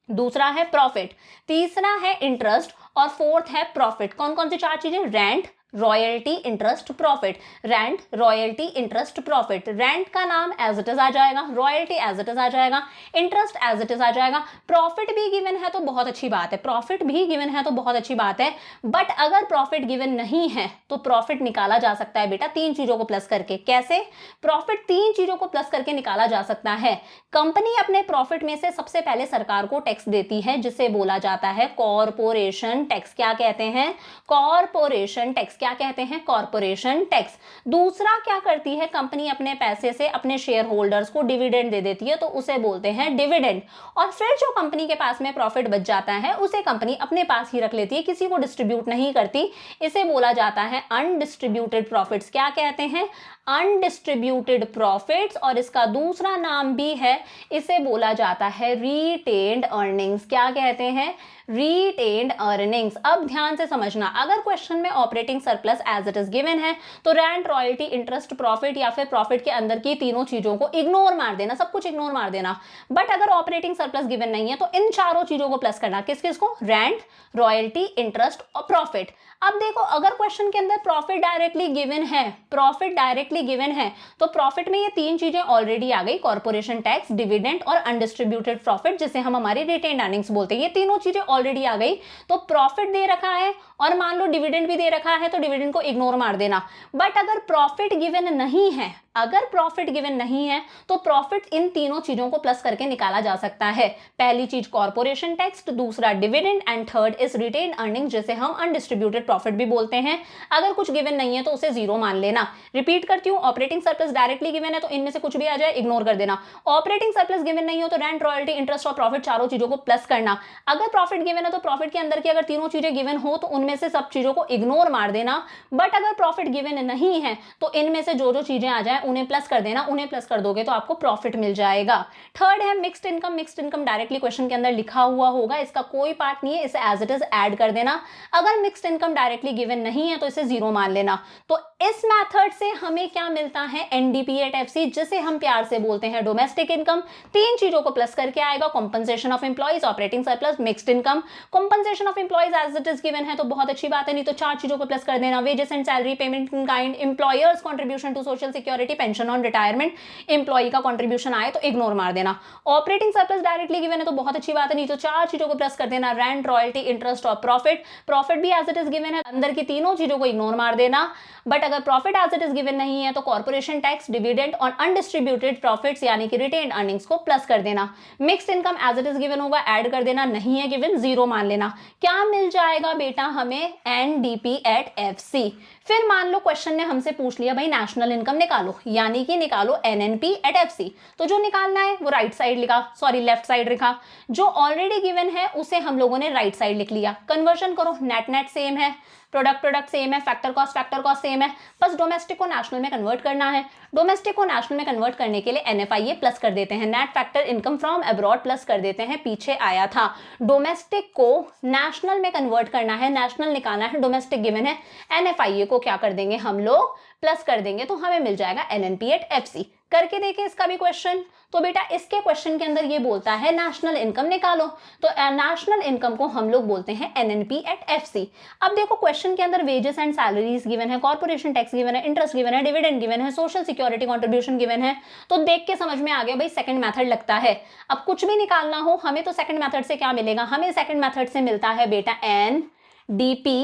दूसरा है प्रॉफिट, तीसरा है इंटरेस्ट और फोर्थ है प्रॉफिट। कौन कौन सी चार चीजें? Rent, royalty, interest, profit. Rent, royalty, interest, profit. Rent का नाम एज इट इज आ जाएगा, रॉयल्टी एज इट इज आ जाएगा, इंटरेस्ट एज इट इज आ जाएगा, प्रॉफिट भी गिवन है तो बहुत अच्छी बात है, प्रॉफिट भी गिवन है तो बहुत अच्छी बात है। बट अगर प्रॉफिट गिवन नहीं है तो प्रॉफिट निकाला जा सकता है बेटा तीन चीजों को प्लस करके। कैसे? प्रॉफिट तीन चीजों को प्लस करके निकाला जा सकता है। कंपनी अपने प्रॉफिट में से सबसे पहले सरकार को टैक्स देती है जिसे बोला जाता है कॉरपोरेशन टैक्स। क्या कहते हैं? Corporation tax. क्या कहते हैं? Corporation tax. दूसरा क्या करती है कंपनी? अपने पैसे से अपने शेयर होल्डर्स को डिविडेंड दे देती है तो उसे बोलते हैं डिविडेंड। और फिर जो कंपनी के पास में प्रॉफिट बच जाता है उसे कंपनी अपने पास ही रख लेती है, किसी को डिस्ट्रीब्यूट नहीं करती। इसे बोला जाता है अनडिस्ट्रीब्यूटेड प्रॉफिट्स। क्या कहते हैं? Undistributed profits. और इसका दूसरा नाम भी है, इसे बोला जाता है रिटेन्ड अर्निंग्स। क्या कहते हैं? Retained earnings. अब ध्यान से समझना, अगर क्वेश्चन में operating surplus as it is given है तो रेंट, रॉयल्टी, इंटरेस्ट, प्रॉफिट या फिर प्रॉफिट के अंदर की तीनों चीजों को इग्नोर मार देना, सब कुछ इग्नोर मार देना। बट अगर ऑपरेटिंग सरप्लस गिवन नहीं है तो इन चारों चीजों को प्लस करना। किस किस को? रेंट, रॉयल्टी, इंटरेस्ट और प्रॉफिट। अब देखो, अगर क्वेश्चन के अंदर प्रॉफिट डायरेक्टली गिवन है, प्रॉफिट डायरेक्टली गिवन है तो प्रॉफिट में ये तीन चीजें ऑलरेडी आ गई, कॉर्पोरेशन टैक्स, डिविडेंड और अनडिस्ट्रीब्यूटेड प्रॉफिट, जिसे हम हमारी रिटेन्ड अर्निंग्स बोलते हैं। ये तीनों चीजें ऑलरेडी आ गई। तो प्रॉफिट दे रखा है और मान लो डिविडेंड भी दे रखा है तो डिविडेंड को इग्नोर मार देना। बट अगर प्रॉफिट गिवन नहीं है, अगर प्रॉफिट गिवन नहीं है तो प्रॉफिट इन तीनों चीजों को प्लस करके निकाला जा सकता है। पहली चीज कॉर्पोरेशन टैक्स, दूसरा dividend and third is retained earning, जिसे हम अनडिस्ट्रीब्यूटेड प्रॉफिट भी बोलते हैं। अगर कुछ गिवन नहीं है तो उसे जीरो मान लेना। रिपीट करती हूं, ऑपरेटिंग सरप्लस डायरेक्टली गिवन है तो इनमें से कुछ भी आ जाए इग्नोर कर देना। ऑपरेटिंग सरप्लस गिवन नहीं हो तो रेंट, रॉयल्टी, इंटरेस्ट और प्रॉफिट चारों चीजों को प्लस करना। अगर प्रॉफिट गिवन है तो प्रॉफिट के अंदर की अगर तीनों चीजें गिवन हो तो उनमें से सब चीजों को इग्नोर मार देना। बट अगर प्रॉफिट गिवन नहीं है तो इनमें से जो जो चीजें आ जाए उन्हें प्लस कर देना। उन्हें प्लस कर दोगे तो आपको प्रॉफिट मिल जाएगा। थर्ड है mixed income. Mixed income directly question के अंदर लिखा हुआ होगा, इसका कोई पार्ट नहीं है, इसे एज इट इज ऐड कर देना। अगर मिक्स्ड इनकम डायरेक्टली गिवन नहीं है तो इसे जीरो मान लेना। तो इस मेथड से हमें क्या मिलता है? एनडीपीएट-एफसी, जिसे हम प्यार से बोलते हैं डोमेस्टिक इनकम। तीन चीजों को प्लस करके आएगा, compensation of employees, operating surplus, mixed income. Compensation of employees as it is given है तो बहुत अच्छी बात है, नहीं तो चार चीजों को प्लस कर देना। Wages and salary, payment in kind, employers contribution to social security, pension on retirement, employee का कंट्रीब्यूशन आए तो इग्नोर मार देना। ऑपरेटिंग सरप्लस डायरेक्टली गिवन है तो बहुत अच्छी बात है, नहीं तो चार चीजों को प्लस कर देना, रेंट, रॉयल्टी, इंटरेस्ट और प्रॉफिट। प्रॉफिट भी एज इट इज गिवन है, अंदर की तीनों चीजों को इग्नोर मार देना। बट अगर profit as it is given नहीं है तो कॉर्पोरेशन टैक्स, डिविडेंड और अनडिस्ट्रीब्यूटेड प्रॉफिट्स यानी कि रिटेन्ड अर्निंग्स को प्लस कर देना। Mixed income as it is given होगा, ऐड कर देना, नहीं है गिवन, जीरो मान लेना। क्या मिल जाएगा बेटा हमें? एनडीपीएट-एफसी। फिर मान लो क्वेश्चन ने हमसे पूछ लिया भाई नेशनल इनकम निकालो, यानी कि निकालो एनएनपी-एफसी। तो जो निकालना है वो राइट साइड लिखा, सॉरी लेफ्ट साइड लिखा। जो ऑलरेडी गिवन है उसे हम लोगों ने राइट साइड लिख लिया। कन्वर्जन करो, नेट नेट सेम है, प्रोडक्ट सेम है, फैक्टर कॉस्ट सेम है, बस डोमेस्टिक को नेशनल में कन्वर्ट करना है। डोमेस्टिक को नेशनल में कन्वर्ट करने के लिए एनएफआईए प्लस कर देते हैं, net factor income from abroad plus कर देते हैं, पीछे आया था। डोमेस्टिक को नेशनल में कन्वर्ट करना है, नेशनल निकालना है, डोमेस्टिक गिवन है, एनएफआईए को क्या कर देंगे हम लोग? प्लस कर देंगे, तो हमें मिल जाएगा एनएनपी-एफसी। करके देखें इसका भी क्वेश्चन। तो बेटा इसके क्वेश्चन के अंदर ये बोलता है नेशनल इनकम निकालो, तो नेशनल इनकम को हम लोग बोलते हैं एनएनपी-एफसी। अब देखो क्वेश्चन के अंदर वेजेस एंड सैलरीज गिवन है, कॉर्पोरेशन टैक्स गिवन है, इंटरेस्ट गिवन है, डिविडेंड गिवन है, सोशल सिक्योरिटी कंट्रीब्यूशन गिवन है। तो देख के समझ में आ गया भाई सेकंड मेथड लगता है। अब कुछ भी निकालना हो हमें तो सेकंड मेथड से क्या मिलेगा? हमें सेकंड मेथड से मिलता है बेटा एनडीपी-एफसी।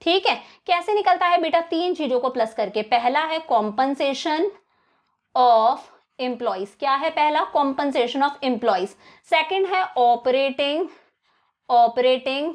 ठीक है, कैसे निकलता है बेटा? तीन चीजों को प्लस करके। पहला है कॉम्पनसेशन ऑफ एम्प्लॉइज। क्या है पहला? Compensation of employees. सेकंड है ऑपरेटिंग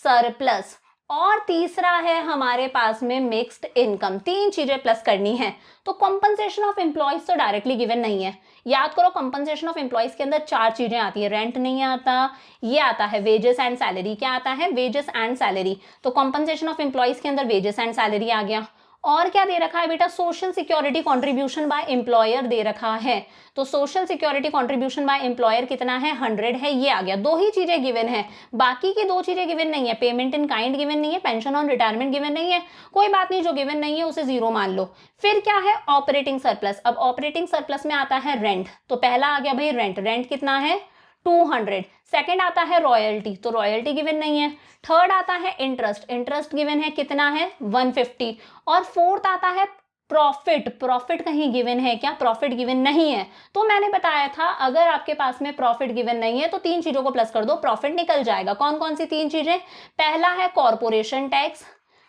सरप्लस। और तीसरा है हमारे पास में मिक्स्ड इनकम। तीन चीजें प्लस करनी है। तो कॉम्पनसेशन ऑफ एम्प्लॉयज तो डायरेक्टली गिवन नहीं है। याद करो कॉम्पनसेशन ऑफ एम्प्लॉयज के अंदर चार चीजें आती है, रेंट नहीं आता, ये आता है वेजेस एंड सैलरी। क्या आता है? Wages and salary. तो कॉम्पनसेशन ऑफ एम्प्लॉयज के अंदर वेजेस एंड सैलरी आ गया। और क्या दे रखा है बेटा? Social security contribution by employer दे रखा है। तो social security contribution by employer कितना है? 100 है। ये आ गया। दो ही चीजें गिवन है, बाकी की दो चीजें गिवन नहीं है। पेमेंट इन काइंड गिवन नहीं है, पेंशन ऑन रिटायरमेंट गिवन नहीं है। कोई बात नहीं, जो गिवन नहीं है उसे जीरो मान लो। फिर क्या है? Operating surplus. अब ऑपरेटिंग सरप्लस में आता है रेंट। तो पहला आ गया भाई रेंट। रेंट कितना है? 200। सेकेंड आता है रॉयल्टी, तो रॉयल्टी गिवन नहीं है। थर्ड आता है इंटरेस्ट। इंटरेस्ट गिवन है, कितना है? 150। और फोर्थ आता है प्रॉफिट। प्रॉफिट कहीं गिवन है क्या? प्रॉफिट गिवन नहीं है। तो मैंने बताया था अगर आपके पास में प्रॉफिट गिवन नहीं है तो तीन चीजों को प्लस कर दो, प्रॉफिट निकल जाएगा। कौन कौन सी तीन चीजें? पहला है कॉर्पोरेशन टैक्स,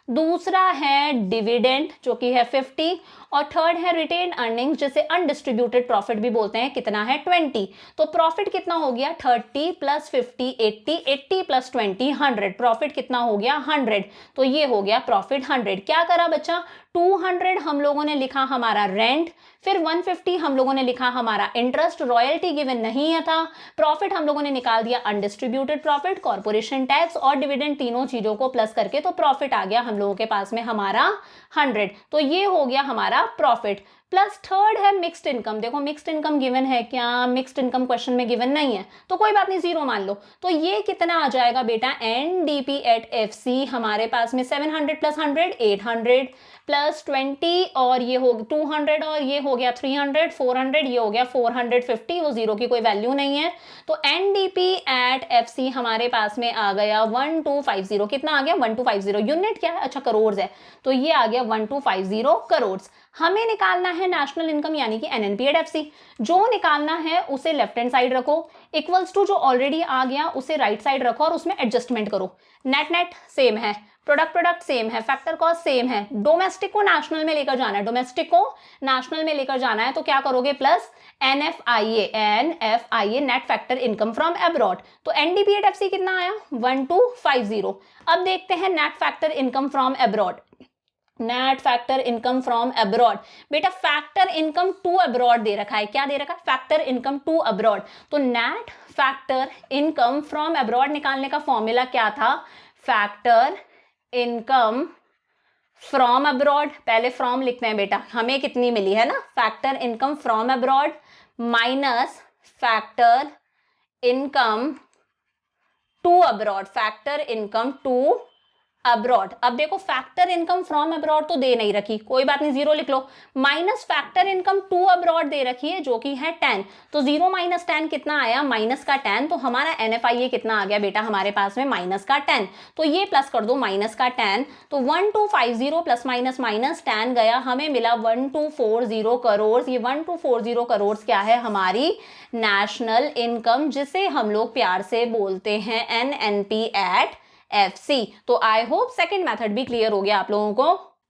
दूसरा है डिविडेंड जो कि है 50, और थर्ड है रिटेन अर्निंग्स जिसे अनडिस्ट्रीब्यूटेड प्रॉफिट भी बोलते हैं। कितना है? 20। तो प्रॉफिट कितना हो गया? 30 प्लस 50 80, 80 प्लस 20 100। प्रॉफिट कितना हो गया? 100। तो ये हो गया प्रॉफिट 100। क्या करा बच्चा? 200 हम लोगों ने लिखा हमारा रेंट, फिर 150 हम लोगों ने लिखा हमारा इंटरेस्ट, रॉयल्टी गिवन नहीं है था, प्रॉफिट हम लोगों ने निकाल दिया अनडिस्ट्रीब्यूटेड प्रॉफिट, कॉर्पोरेशन टैक्स और डिविडेंड, तीनों चीजों को प्लस करके तो प्रॉफिट आ गया हम लोगों के पास में हमारा 100। तो ये हो गया हमारा प्रॉफिट। प्लस थर्ड है मिक्स्ड इनकम। देखो मिक्स्ड इनकम गिवन है क्या? मिक्स्ड इनकम क्वेश्चन में गिवन नहीं है, तो कोई बात नहीं, जीरो मान लो। तो ये कितना आ जाएगा बेटा? एनडीपी एट एफसी हमारे पास में 700 प्लस 100 800 प्लस 20 और ये हो 200 और ये हो गया 300 400, ये हो गया 450। वो जीरो की कोई वैल्यू नहीं है। तो एनडीपी एट एफसी हमारे पास में आ गया 1250। कितना आ गया? 1250। यूनिट क्या है? अच्छा करोड़ है, तो ये आ गया 1250 करोड़। हमें निकालना है नेशनल इनकम यानी कि एनएनपी एट एफसी। जो निकालना है उसे लेफ्ट हैंड साइड रखो, इक्वल्स टू जो ऑलरेडी आ गया उसे राइट साइड रखो और उसमें एडजस्टमेंट करो। नेट नेट सेम है, प्रोडक्ट प्रोडक्ट सेम है, फैक्टर कॉस्ट सेम है। डोमेस्टिक को नेशनल में लेकर जाना है, डोमेस्टिक को नेशनल में लेकर जाना है, तो क्या करोगे? Plus NFIA net factor income from abroad. तो एनडीपी एट एफसी कितना आया? 1250। अब देखते हैं net factor income from abroad. Net factor income from abroad, बेटा फैक्टर इनकम टू अब्रॉड दे रखा है। क्या दे रखा है? Factor income to abroad. तो net factor income from abroad निकालने का फॉर्मूला क्या था? फैक्टर इनकम फ्रॉम अब्रॉड, पहले फ्रॉम लिखते हैं बेटा, हमें कितनी मिली है ना? Factor income from abroad minus factor income to abroad, factor income to abroad. अब देखो फैक्टर इनकम फ्रॉम अब्रॉड तो दे नहीं रखी, कोई बात नहीं, जीरो लिख लो। Minus factor income to abroad दे रखी है जो कि है 10। तो 0 माइनस 10 कितना आया? माइनस का 10। तो हमारा एनएफआईए कितना आ गया बेटा हमारे पास में? माइनस का 10। तो ये प्लस कर दो माइनस का 10। तो 1250 प्लस माइनस माइनस 10 गया, हमें मिला 1240 करोड़। ये 1240 करोड़ क्या है? हमारी नेशनल इनकम, जिसे हम लोग प्यार से बोलते हैं एनएनपी एट एफसी। तो आई होप सेकंड मेथड भी क्लियर हो गया आप लोगों को।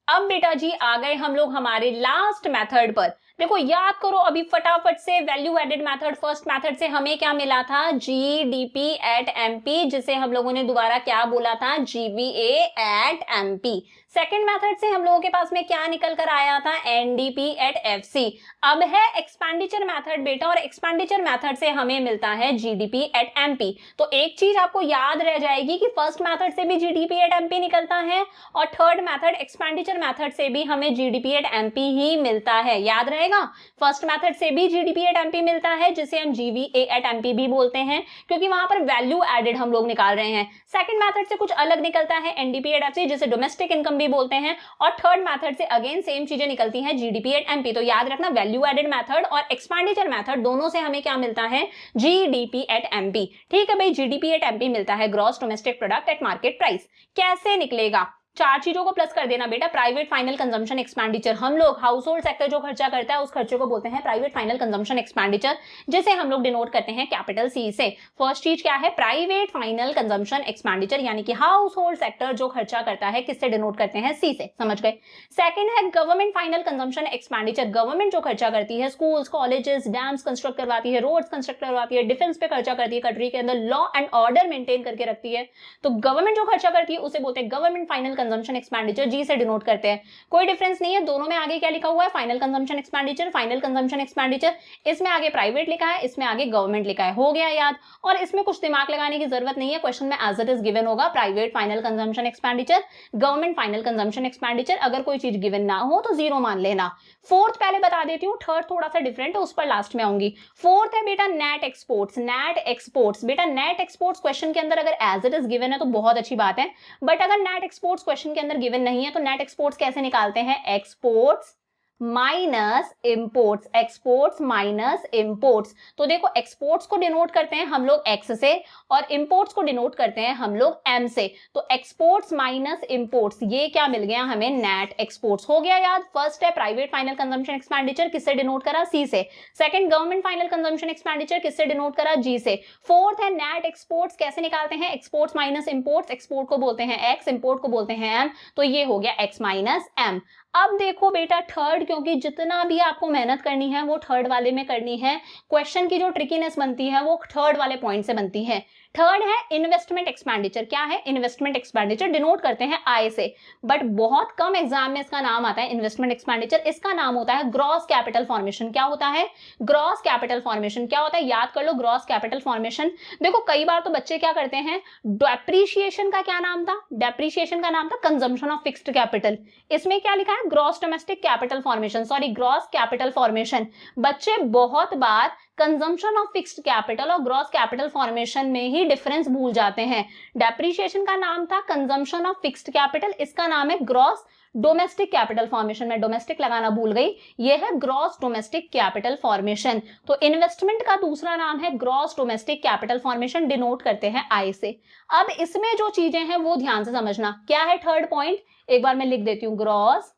अब बेटा जी आ गए हम लोग हमारे लास्ट मेथड पर। देखो याद करो अभी फटाफट से, value added method first method से हमें क्या मिला था? जीडीपी एट एमपी, जिसे हम लोगों ने दोबारा क्या बोला था? GVA at MP. Second method से हम लोगों के पास में क्या निकल कर आया था? NDP at FC. अब है एक्सपेंडिचर मेथड बेटा, और एक्सपेंडिचर मेथड से हमें मिलता है जीडीपी एट एमपी। तो एक चीज आपको याद रह जाएगी कि फर्स्ट मेथड से भी जीडीपी एट एमपी निकलता है, और थर्ड मेथड एक्सपेंडिचर मेथड से भी हमें जीडीपी एट एमपी ही मिलता है। याद रहेगा, फर्स्ट मेथड से भी जीडीपी एट एमपी मिलता है, जिसे हम जीवीए एट एमपी भी बोलते हैं, क्योंकि वहां पर वैल्यू एडेड हम लोग निकाल रहे हैं। सेकंड मेथड से कुछ अलग निकलता है, एनडीपी एट एफसी, जिसे डोमेस्टिक इनकम भी बोलते हैं, और थर्ड मेथड से अगेन सेम चीजें निकलती हैं, जीडीपी एट एमपी। तो याद रखना वैल्यू एडेड मेथड और एक्सपेंडिचर मेथड दोनों से हमें क्या मिलता है? GDP at MP. ठीक है भाई, जीडीपी एट एमपी मिलता है, gross domestic product at market price. कैसे निकलेगा? चार चीजों को प्लस कर देना बेटा, प्राइवेट फाइनल कंजम्पशन एक्सपेंडिचर, हम लोग हाउस होल्ड सेक्टर जो खर्चा करता है उस खर्चे को बोलते हैं प्राइवेट फाइनल कंजम्पशन एक्सपेंडिचर, जिसे हम लोग डिनोट करते हैं कैपिटल सी से। फर्स्ट चीज क्या है, प्राइवेट फाइनल कंजम्पशन एक्सपेंडिचर, यानी कि हाउस होल्ड सेक्टर जो खर्चा करता है किससे डिनोट करते हैं, सी से, समझ गए। सेकंड है government final consumption expenditure, government जो खर्चा करती है, स्कूल्स, कॉलेजेस, डैम्स कंस्ट्रक्ट करवाती है, रोड्स कंस्ट्रक्ट करवाती है, डिफेंस पे खर्चा करती है, कंट्री के अंदर लॉ एंड ऑर्डर मेंटेन करके रखती है, तो गवर्नमेंट जो खर्चा करती है उसे बोलते हैं गवर्नमेंट फाइनल कंजम्पशन एक्सपेंडिचर, जी से डिनोट करते हैं। कोई डिफरेंस नहीं है, दोनों में आगे क्या लिखा हुआ है, final consumption expenditure, final consumption expenditure, इसमें आगे प्राइवेट लिखा है, इसमें आगे गवर्नमेंट लिखा है, हो गया याद। और इसमें कुछ दिमाग लगाने की जरूरत नहीं है, क्वेश्चन में एज इट इज गिवन होगा private final consumption expenditure, government final consumption expenditure, अगर कोई चीज गिवन ना हो तो जीरो मान लेना। फोर्थ पहले बता देती हूँ, थर्ड थोड़ा सा डिफरेंट है, उस पर लास्ट में आऊंगी। फोर्थ है बेटा नेट एक्सपोर्ट्स, नेट एक्सपोर्ट्स, बेटा नेट एक्सपोर्ट्स क्वेश्चन के अंदर अगर एज इट इज गिवन है तो बहुत अच्छी बात है, बट अगर नेट एक्सपोर्ट्स क्वेश्चन के अंदर गिवन नहीं है तो नेट एक्सपोर्ट्स कैसे निकालते हैं, exports minus imports, exports minus imports. तो देखो एक्सपोर्ट्स को डिनोट करते हैं हम लोग एक्स से और इंपोर्ट्स को डिनोट करते हैं हम लोग एम से, तो एक्सपोर्ट्स माइनस इंपोर्ट्स, ये क्या मिल गया हमें, नेट एक्सपोर्ट्स, हो गया याद। फर्स्ट है प्राइवेट फाइनल कंजम्पशन एक्सपेंडिचर, किससे डिनोट करा, सी से। Second government final consumption expenditure, किससे डिनोट करा, जी से। फोर्थ है नेट एक्सपोर्ट्स, कैसे निकालते हैं, एक्सपोर्ट्स माइनस इंपोर्ट्स, एक्सपोर्ट को बोलते हैं एक्स, इंपोर्ट को बोलते हैं एम, तो ये हो गया एक्स माइनस एम। अब देखो बेटा थर्ड, क्योंकि जितना भी आपको मेहनत करनी है वो थर्ड वाले में करनी है, क्वेश्चन की जो ट्रिकीनेस बनती है वो थर्ड वाले पॉइंट से बनती है। थर्ड है इन्वेस्टमेंट एक्सपेंडिचर, क्या है, इन्वेस्टमेंट एक्सपेंडिचर, डिनोट करते हैं आई से, बट बहुत कम एग्जाम में इसका नाम आता है इन्वेस्टमेंट एक्सपेंडिचर, इसका नाम होता है ग्रॉस कैपिटल फॉर्मेशन। क्या होता है, ग्रॉस कैपिटल फॉर्मेशन, क्या होता है, याद कर लो, ग्रॉस कैपिटल फॉर्मेशन। देखो कई बार तो बच्चे क्या करते हैं, डेप्रीशिएशन का क्या नाम था, डेप्रीशिएशन का नाम था कंजम्पशन ऑफ फिक्स्ड कैपिटल, इसमें क्या लिखा है, gross domestic capital formation, sorry gross capital formation. बच्चे बहुत बार कंजम्पशन ऑफ फिक्स्ड कैपिटल और ग्रॉस कैपिटल फॉर्मेशन में ही डिफरेंस भूल जाते हैं। डेप्रीशिएशन का नाम था कंजम्पशन ऑफ फिक्स्ड कैपिटल, इसका नाम है ग्रॉस डोमेस्टिक कैपिटल फॉर्मेशन, में डोमेस्टिक लगाना भूल गई, ये है ग्रॉस डोमेस्टिक कैपिटल फॉर्मेशन। तो इन्वेस्टमेंट का दूसरा नाम है gross domestic capital formation, denote करते हैं आई से। अब इसमें जो चीजें हैं वो ध्यान से समझना, क्या है थर्ड पॉइंट, एक बार मैं लिख देती हूं, ग्रॉस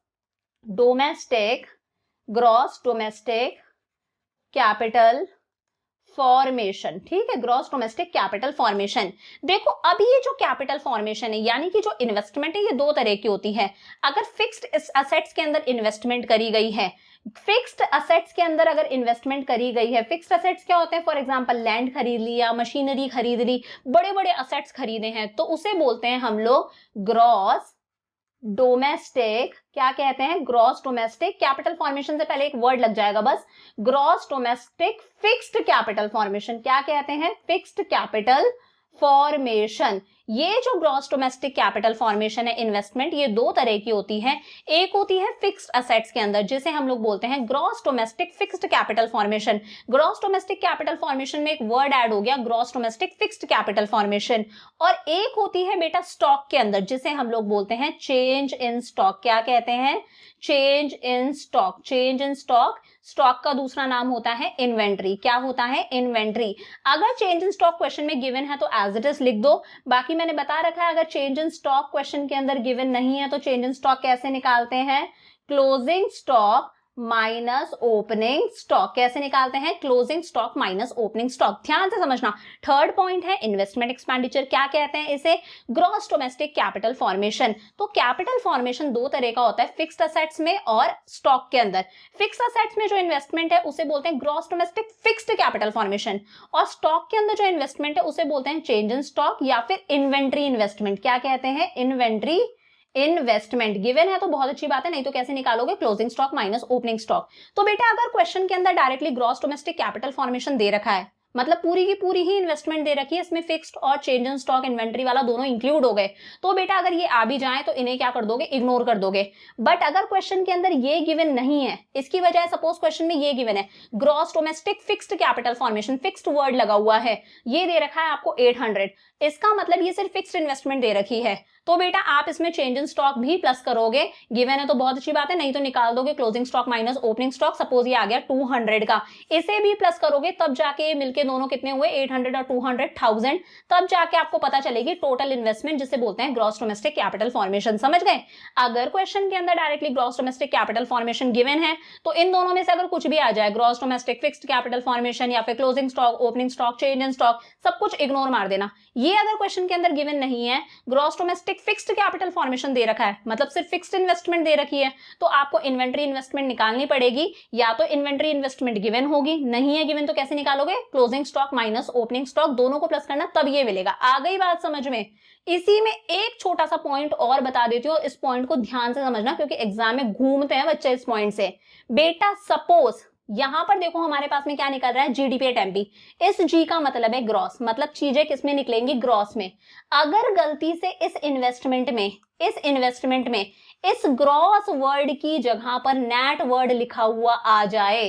डोमेस्टिक कैपिटल फॉर्मेशन, ठीक है, ग्रॉस डोमेस्टिक कैपिटल फॉर्मेशन। देखो अब ये जो कैपिटल फॉर्मेशन है यानी कि जो इन्वेस्टमेंट है ये दो तरह की होती है। अगर फिक्स्ड एसेट्स के अंदर इन्वेस्टमेंट करी गई है, फिक्स्ड असेट्स के अंदर अगर इन्वेस्टमेंट करी गई है, फिक्स्ड असेट्स क्या होते हैं, फॉर एग्जांपल लैंड खरीद लिया, मशीनरी खरीद ली, बड़े बड़े असेट्स खरीदे हैं, तो उसे बोलते हैं हम लोग ग्रॉस डोमेस्टिक, क्या कहते हैं, ग्रॉस डोमेस्टिक, कैपिटल फॉर्मेशन से पहले एक वर्ड लग जाएगा बस, gross domestic fixed capital formation, क्या कहते हैं, फिक्स्ड कैपिटल फॉर्मेशन। ये जो ग्रॉस डोमेस्टिक कैपिटल फॉर्मेशन है इन्वेस्टमेंट, ये दो तरह की होती है। एक होती है फिक्स्ड असेट्स के अंदर, जिसे हम लोग बोलते हैं gross domestic fixed capital formation. Gross domestic capital formation में एक वर्ड ऐड हो गया, gross domestic fixed capital formation. और एक होती है बेटा स्टॉक के अंदर, जिसे हम लोग बोलते हैं चेंज इन स्टॉक, क्या कहते हैं, change in stock, change in stock. Stock का दूसरा नाम होता है इन्वेंट्री, क्या होता है, इन्वेंट्री। अगर चेंज इन स्टॉक क्वेश्चन में गिवन है तो एज इट इज लिख दो, बाकी मैंने बता रखा है अगर चेंज इन स्टॉक क्वेश्चन के अंदर गिवन नहीं है तो चेंज इन स्टॉक कैसे निकालते हैं, closing stock minus opening stock, कैसे निकालते हैं, closing stock minus opening stock. ध्यान से समझना, थर्ड पॉइंट है इन्वेस्टमेंट एक्सपेंडिचर, क्या कहते हैं इसे, ग्रॉस डोमेस्टिक कैपिटल फॉर्मेशन। तो कैपिटल फॉर्मेशन दो तरह का होता है, फिक्स्ड असेट्स में और स्टॉक के अंदर। फिक्स्ड असेट्स में जो इन्वेस्टमेंट है उसे बोलते हैं gross domestic fixed capital formation, और स्टॉक के अंदर जो इन्वेस्टमेंट है उसे बोलते हैं चेंज इन स्टॉक या फिर इन्वेंट्री इन्वेस्टमेंट, क्या कहते हैं, इन्वेंट्री इन्वेस्टमेंट। गिवन है तो बहुत अच्छी बात है, नहीं तो कैसे निकालोगे, closing stock minus opening stock. तो बेटा अगर क्वेश्चन के अंदर directly gross domestic capital formation दे रखा है, मतलब पूरी की पूरी ही इन्वेस्टमेंट दे रखी है, इसमें फिक्स्ड और चेंज इन स्टॉक इन्वेंट्री वाला दोनों इंक्लूड हो गए, तो बेटा अगर ये आ भी जाए तो इन्हें क्या कर दोगे, इग्नोर कर दोगे। बट अगर क्वेश्चन के अंदर ये गिवन नहीं है, इसकी वजह सपोज क्वेश्चन में ये गिवन है gross domestic fixed capital formation, fixed word लगा हुआ है, ये दे रखा है आपको 800, इसका मतलब ये सिर्फ फिक्स्ड इन्वेस्टमेंट दे रखी है, तो बेटा आप इसमें चेंज इन स्टॉक भी प्लस करोगे, गिवन है तो बहुत अच्छी बात है, नहीं तो निकाल दोगे closing stock minus opening stock. Suppose ये आ गया 200 का, इसे भी प्लस करोगे तब जाके मिलके दोनों कितने हुए 800 और 200,000, तब जाके आपको पता चलेगी टोटल इन्वेस्टमेंट, जिसे बोलते हैं ग्रॉस डोमेस्टिक कैपिटल फॉर्मेशन। समझ गए? अगर क्वेश्चन के अंदर directly gross domestic capital formation given है तो इन दोनों में से अगर कुछ भी आ जाए, gross domestic fixed capital formation या फिर closing stock, opening stock, change in stock, सब कुछ इग्नोर मार देना। ये अगर क्वेश्चन के अंदर गिवन नहीं है, gross domestic fixed capital formation दे रखा है, मतलब सिर्फ फिक्स्ड इन्वेस्टमेंट दे रखी है, तो आपको इन्वेंट्री इन्वेस्टमेंट निकालनी पड़ेगी। या तो इन्वेंट्री इन्वेस्टमेंट गिवन होगी, नहीं है गिवन तो कैसे निकालोगे? Closing stock minus opening stock, दोनों को प्लस करना तब ये मिलेगा। आ गई बात समझ में? इसी में एक छोटा सा पॉइंट और बता देती हूँ, इस पॉइंट को ध्यान से समझना क्योंकि एग्जाम में घूमते हैं बच्चे इस पॉइंट से। बेटा सपोज यहां पर देखो हमारे पास में क्या निकल रहा है, जीडीपी एट एमपी। इस जी का मतलब है ग्रॉस, मतलब चीजें किसमें निकलेंगी? ग्रॉस में। अगर गलती से इस इन्वेस्टमेंट में इस ग्रॉस वर्ड की जगह पर नेट वर्ड लिखा हुआ आ जाए,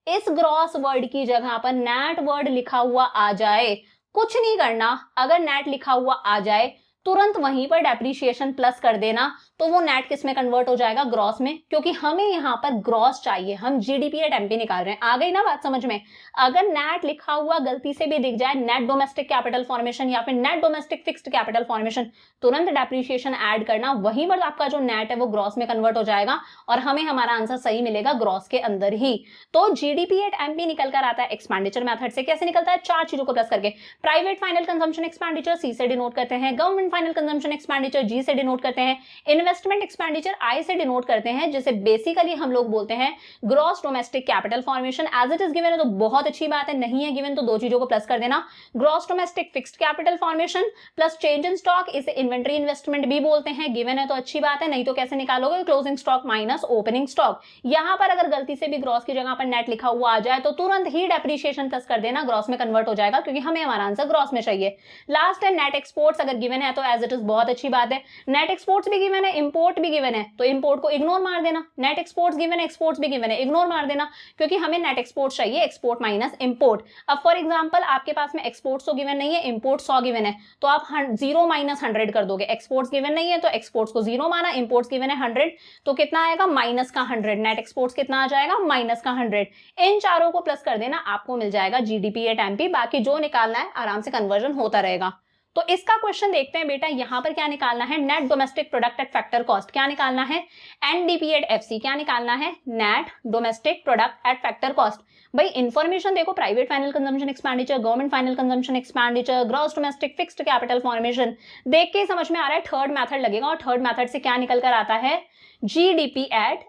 इस ग्रॉस वर्ड की जगह पर नेट वर्ड लिखा हुआ आ जाए, कुछ नहीं करना, अगर नेट लिखा हुआ आ जाए तुरंत वहीं पर डेप्रिसिएशन प्लस कर देना, तो वो नेट किस में कन्वर्ट हो जाएगा? ग्रॉस में, क्योंकि हमें यहाँ पर ग्रॉस चाहिए, हम जीडीपी एट एमपी निकाल रहे हैं। आ गई ना बात समझ में? अगर नेट लिखा हुआ गलती से भी दिख जाए, नेट डोमेस्टिक कैपिटल फॉर्मेशन या फिर net domestic fixed capital formation, तुरंत डेप्रिसिएशन ऐड करना, वहीं पर आपका जो नेट है वो ग्रॉस में कन्वर्ट हो जाएगा और हमें हमारा आंसर सही मिलेगा ग्रॉस के अंदर ही। तो जीडीपी एट एमपी निकल कर आता है एक्सपेंडिचर मेथड से। कैसे निकलता है? 4 चीजों को प्लस करके। प्राइवेट फाइनल कंजम्पशन एक्सपेंडिचर सी से डिनोट करते हैं, गवर्नमेंट फाइनल कंजम्पशन एक्सपेंडिचर जी से डिनोट करते हैं, इन्वेस्टमेंट एक्सपेंडिचर आई से डिनोट करते हैं, जिसे बेसिकली हम लोग बोलते हैं gross domestic capital formation. As it is given है तो बहुत अच्छी बात है, नहीं है गिवन तो 2 चीजों को प्लस कर देना, gross domestic fixed capital formation plus change in stock, इसे इन्वेंट्री इन्वेस्टमेंट भी बोलते हैं। गिवन है तो अच्छी बात है, नहीं तो कैसे निकालोगे? Closing stock minus opening stock. यहां पर अगर गलती से भी ग्रॉस की जगह पर नेट लिखा हुआ आ जाए तो तुरंत ही डेप्रिसिएशन प्लस कर देना, ग्रॉस में कन्वर्ट हो जाएगा, क्योंकि हमें हमारा आंसर ग्रॉस में चाहिए। लास्ट है नेट एक्सपोर्ट्स। अगर गिवन है तो एज इट इज बहुत अच्छी बात है, नेट एक्सपोर्ट्स भी गिवन है, इंपोर्ट भी गिवन है, तो इंपोर्ट को इग्नोर मार देना। नेट एक्सपोर्ट्स गिवन है, एक्सपोर्ट्स भी गिवन है, इग्नोर मार देना, क्योंकि हमें नेट एक्सपोर्ट चाहिए, एक्सपोर्ट माइनस इंपोर्ट। अब फॉर एग्जांपल आपके पास में एक्सपोर्ट्स तो गिवन नहीं है, इंपोर्ट 100 गिवन है, तो आप 0 माइनस 100 कर दोगे। एक्सपोर्ट्स गिवन नहीं है तो एक्सपोर्ट्स को 0 माना, इंपोर्ट्स गिवन है 100, तो कितना आएगा? माइनस का 100। नेट एक्सपोर्ट्स कितना आ जाएगा? माइनस का 100। इन चारों को प्लस कर देना, आपको मिल जाएगा जीडीपी एट एमपी। बाकी जो निकालना है आराम से कन्वर्जन होता रहेगा। तो इसका क्वेश्चन देखते हैं बेटा, यहां पर क्या निकालना है? Net domestic product at factor cost. क्या निकालना है? NDP at FC. क्या निकालना है? Net domestic product at factor cost. भाई इंफॉर्मेशन देखो, private final consumption expenditure, government final consumption expenditure, gross domestic fixed capital formation, देख के समझ में आ रहा है थर्ड मेथड लगेगा, और थर्ड मेथड से क्या निकल कर आता है? GDP at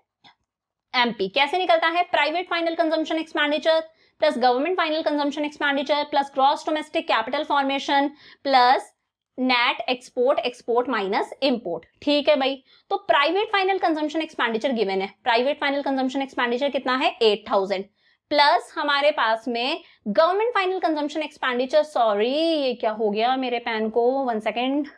MP. कैसे निकलता है? Private final consumption expenditure plus government final consumption expenditure plus gross domestic capital formation plus net export minus import. ठीक है भाई, तो private final consumption expenditure given है, प्राइवेट फाइनल कंजम्पशन एक्सपेंडिचर कितना है? 8000 प्लस हमारे पास में government final consumption expenditure, sorry ये क्या हो गया मेरे पेन को, वन सेकेंड,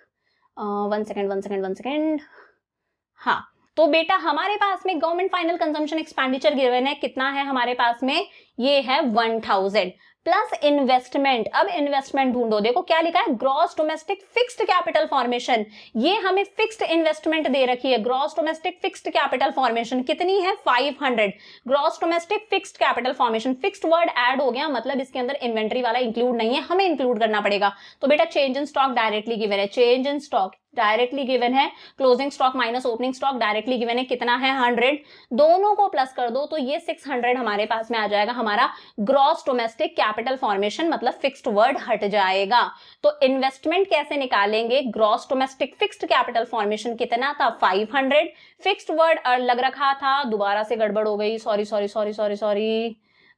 हाँ, तो बेटा हमारे पास में government final consumption expenditure given है, कितना है हमारे पास में? ये है 1000 प्लस इन्वेस्टमेंट। अब इन्वेस्टमेंट ढूंढो, देखो क्या लिखा है? Gross domestic fixed capital formation. ये हमें फिक्स्ड इन्वेस्टमेंट दे रखी है, gross domestic fixed capital formation कितनी है? 500। Gross domestic fixed capital formation, fixed word add हो गया, मतलब इसके अंदर इन्वेंट्री वाला इंक्लूड नहीं है, हमें इंक्लूड करना पड़ेगा। तो बेटा change in stock directly given है, change in stock directly given है, closing stock minus opening stock directly given है, कितना है? 100। दोनों को प्लस कर दो तो ये 600 हमारे पास में आ जाएगा, हमारा ग्रॉस डोमेस्टिक कैपिटल फॉर्मेशन, मतलब फिक्स्ड वर्ड हट जाएगा। तो इन्वेस्टमेंट कैसे निकालेंगे? Gross domestic fixed capital formation कितना था? 500। फिक्स्ड वर्ड लग रखा था, दोबारा से गड़बड़ हो गई, सॉरी,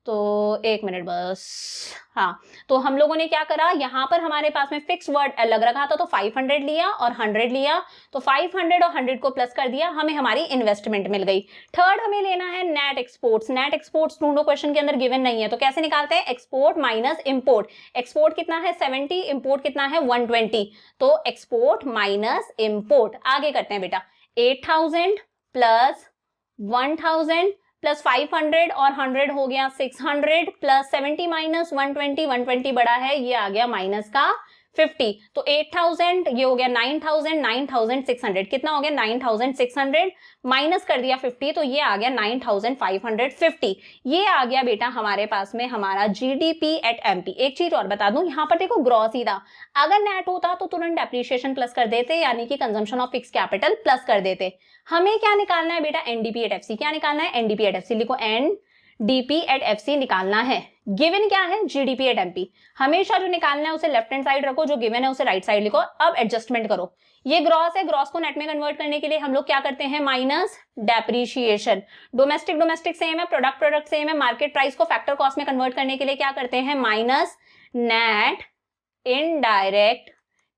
तो 1 मिनट बस। हाँ, तो हम लोगों ने क्या करा, यहां पर हमारे पास में फिक्स वर्ड लग रखा था तो 500 लिया और 100 लिया, तो 500 और 100 को प्लस कर दिया, हमें हमारी इन्वेस्टमेंट मिल गई। थर्ड हमें लेना है नेट एक्सपोर्ट्स। नेट एक्सपोर्ट्स ढूंढो, क्वेश्चन के अंदर गिवन नहीं है, तो कैसे निकालते हैं? Export minus import. एक्सपोर्ट कितना है? 70, इंपोर्ट कितना है? 120, तो एक्सपोर्ट माइनस इंपोर्ट। आगे करते हैं बेटा, 8000 प्लस 1000 प्लस 500 और 100 हो गया 600 प्लस 70 माइनस 120, 120 बड़ा है, ये आ गया माइनस का 50, तो 8000, ये हो गया 9000, 9600, कितना हो गया 9600, माइनस कर दिया 50, तो ये आ गया 9550। ये आ गया बेटा हमारे पास में हमारा जीडीपी एट एमपी। एक चीज और बता दूं, यहाँ पर देखो ग्रॉस ही था, अगर नेट होता तो तुरंत डेप्रिसिएशन प्लस कर देते, यानी कि consumption of fix capital plus कर देते। हमें क्या निकालना है बेटा, एनडीपी एट एफसी। क्या निकालना है, एनडीपी एट एफसी, लिखो एनडीपी एट एफसी निकालना है। गिवन क्या है, जीडीपी एट एमपी। हमेशा जो निकालना है उसे लेफ्ट हैंड साइड रखो, जो गिवन है उसे राइट साइड लिखो। अब एडजस्टमेंट करो, ये ग्रॉस है, ग्रॉस को नेट में कन्वर्ट करने के लिए हम लोग क्या करते हैं, माइनस डेप्रीशिएशन। डोमेस्टिक सेम है, प्रोडक्ट सेम है, मार्केट प्राइस को फैक्टर कॉस्ट में कन्वर्ट करने के लिए क्या करते हैं, minus net indirect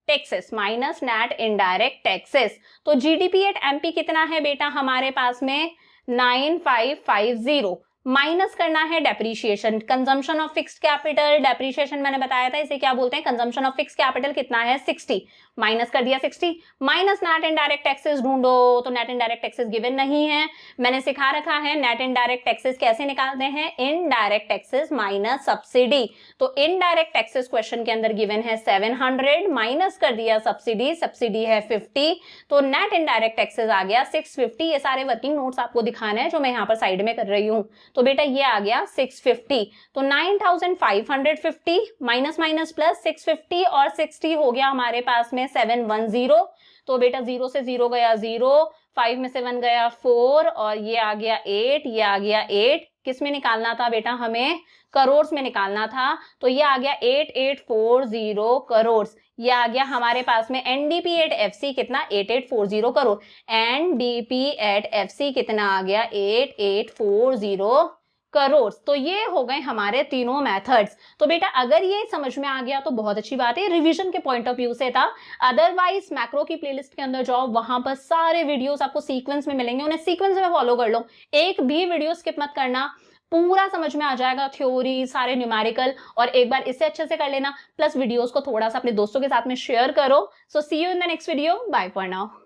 taxes, minus net indirect taxes. तो जीडीपी एट एमपी कितना है बेटा हमारे पास में 9550, माइनस करना है depreciation, consumption of fixed capital, depreciation मैंने बताया था इसे क्या बोलते हैं, कंजम्पशन ऑफ फिक्स्ड कैपिटल कितना है 60, माइनस कर दिया 60, माइनस नेट इनडायरेक्ट टैक्सेस ढूंढो, तो नेट इनडायरेक्ट टैक्सेस गिवन नहीं है, मैंने सिखा रखा है नेट इनडायरेक्ट टैक्सेस कैसे निकालते हैं, इनडायरेक्ट टैक्सेस माइनस सब्सिडी। तो इनडायरेक्ट टैक्सेस क्वेश्चन के अंदर गिवन है 700, माइनस कर दिया सब्सिडी, सब्सिडी है 50, तो नेट इनडायरेक्ट टैक्सेस आ गया 650। ये सारे वर्किंग नोट्स आपको दिखाने हैं जो मैं यहाँ पर साइड में कर रही हूँ। तो बेटा ये आ गया 650, तो 9550 माइनस माइनस प्लस 650 और 60 हो गया हमारे पास में 710। तो बेटा 0 से 0 गया 0, 5 में से 1 गया 4, और ये आ गया 8, ये आ गया 8। किस में निकालना था बेटा, हमें करोड़ में निकालना था, तो ये आ गया 8840 करोड़। ये आ गया हमारे पास में एनडीपी एट एफसी कितना, 8840 करोड़। एनडीपी एट एफसी कितना आ गया, 8840 करोड़। तो ये हो गए हमारे तीनों मेथड्स। तो बेटा अगर ये समझ में आ गया तो बहुत अच्छी बात है, रिवीजन के पॉइंट ऑफ व्यू से था। अदरवाइज मैक्रो की प्लेलिस्ट के अंदर जाओ, वहां पर सारे वीडियोस आपको सीक्वेंस में मिलेंगे, उन्हें सीक्वेंस में फॉलो कर लो, एक भी वीडियो स्किप मत करना, पूरा समझ में आ जाएगा, थ्योरी सारे न्यूमेरिकल, और एक बार इससे अच्छे से कर लेना, प्लस वीडियोस को थोड़ा सा अपने दोस्तों के साथ में शेयर करो। So see you in the next video, bye for now.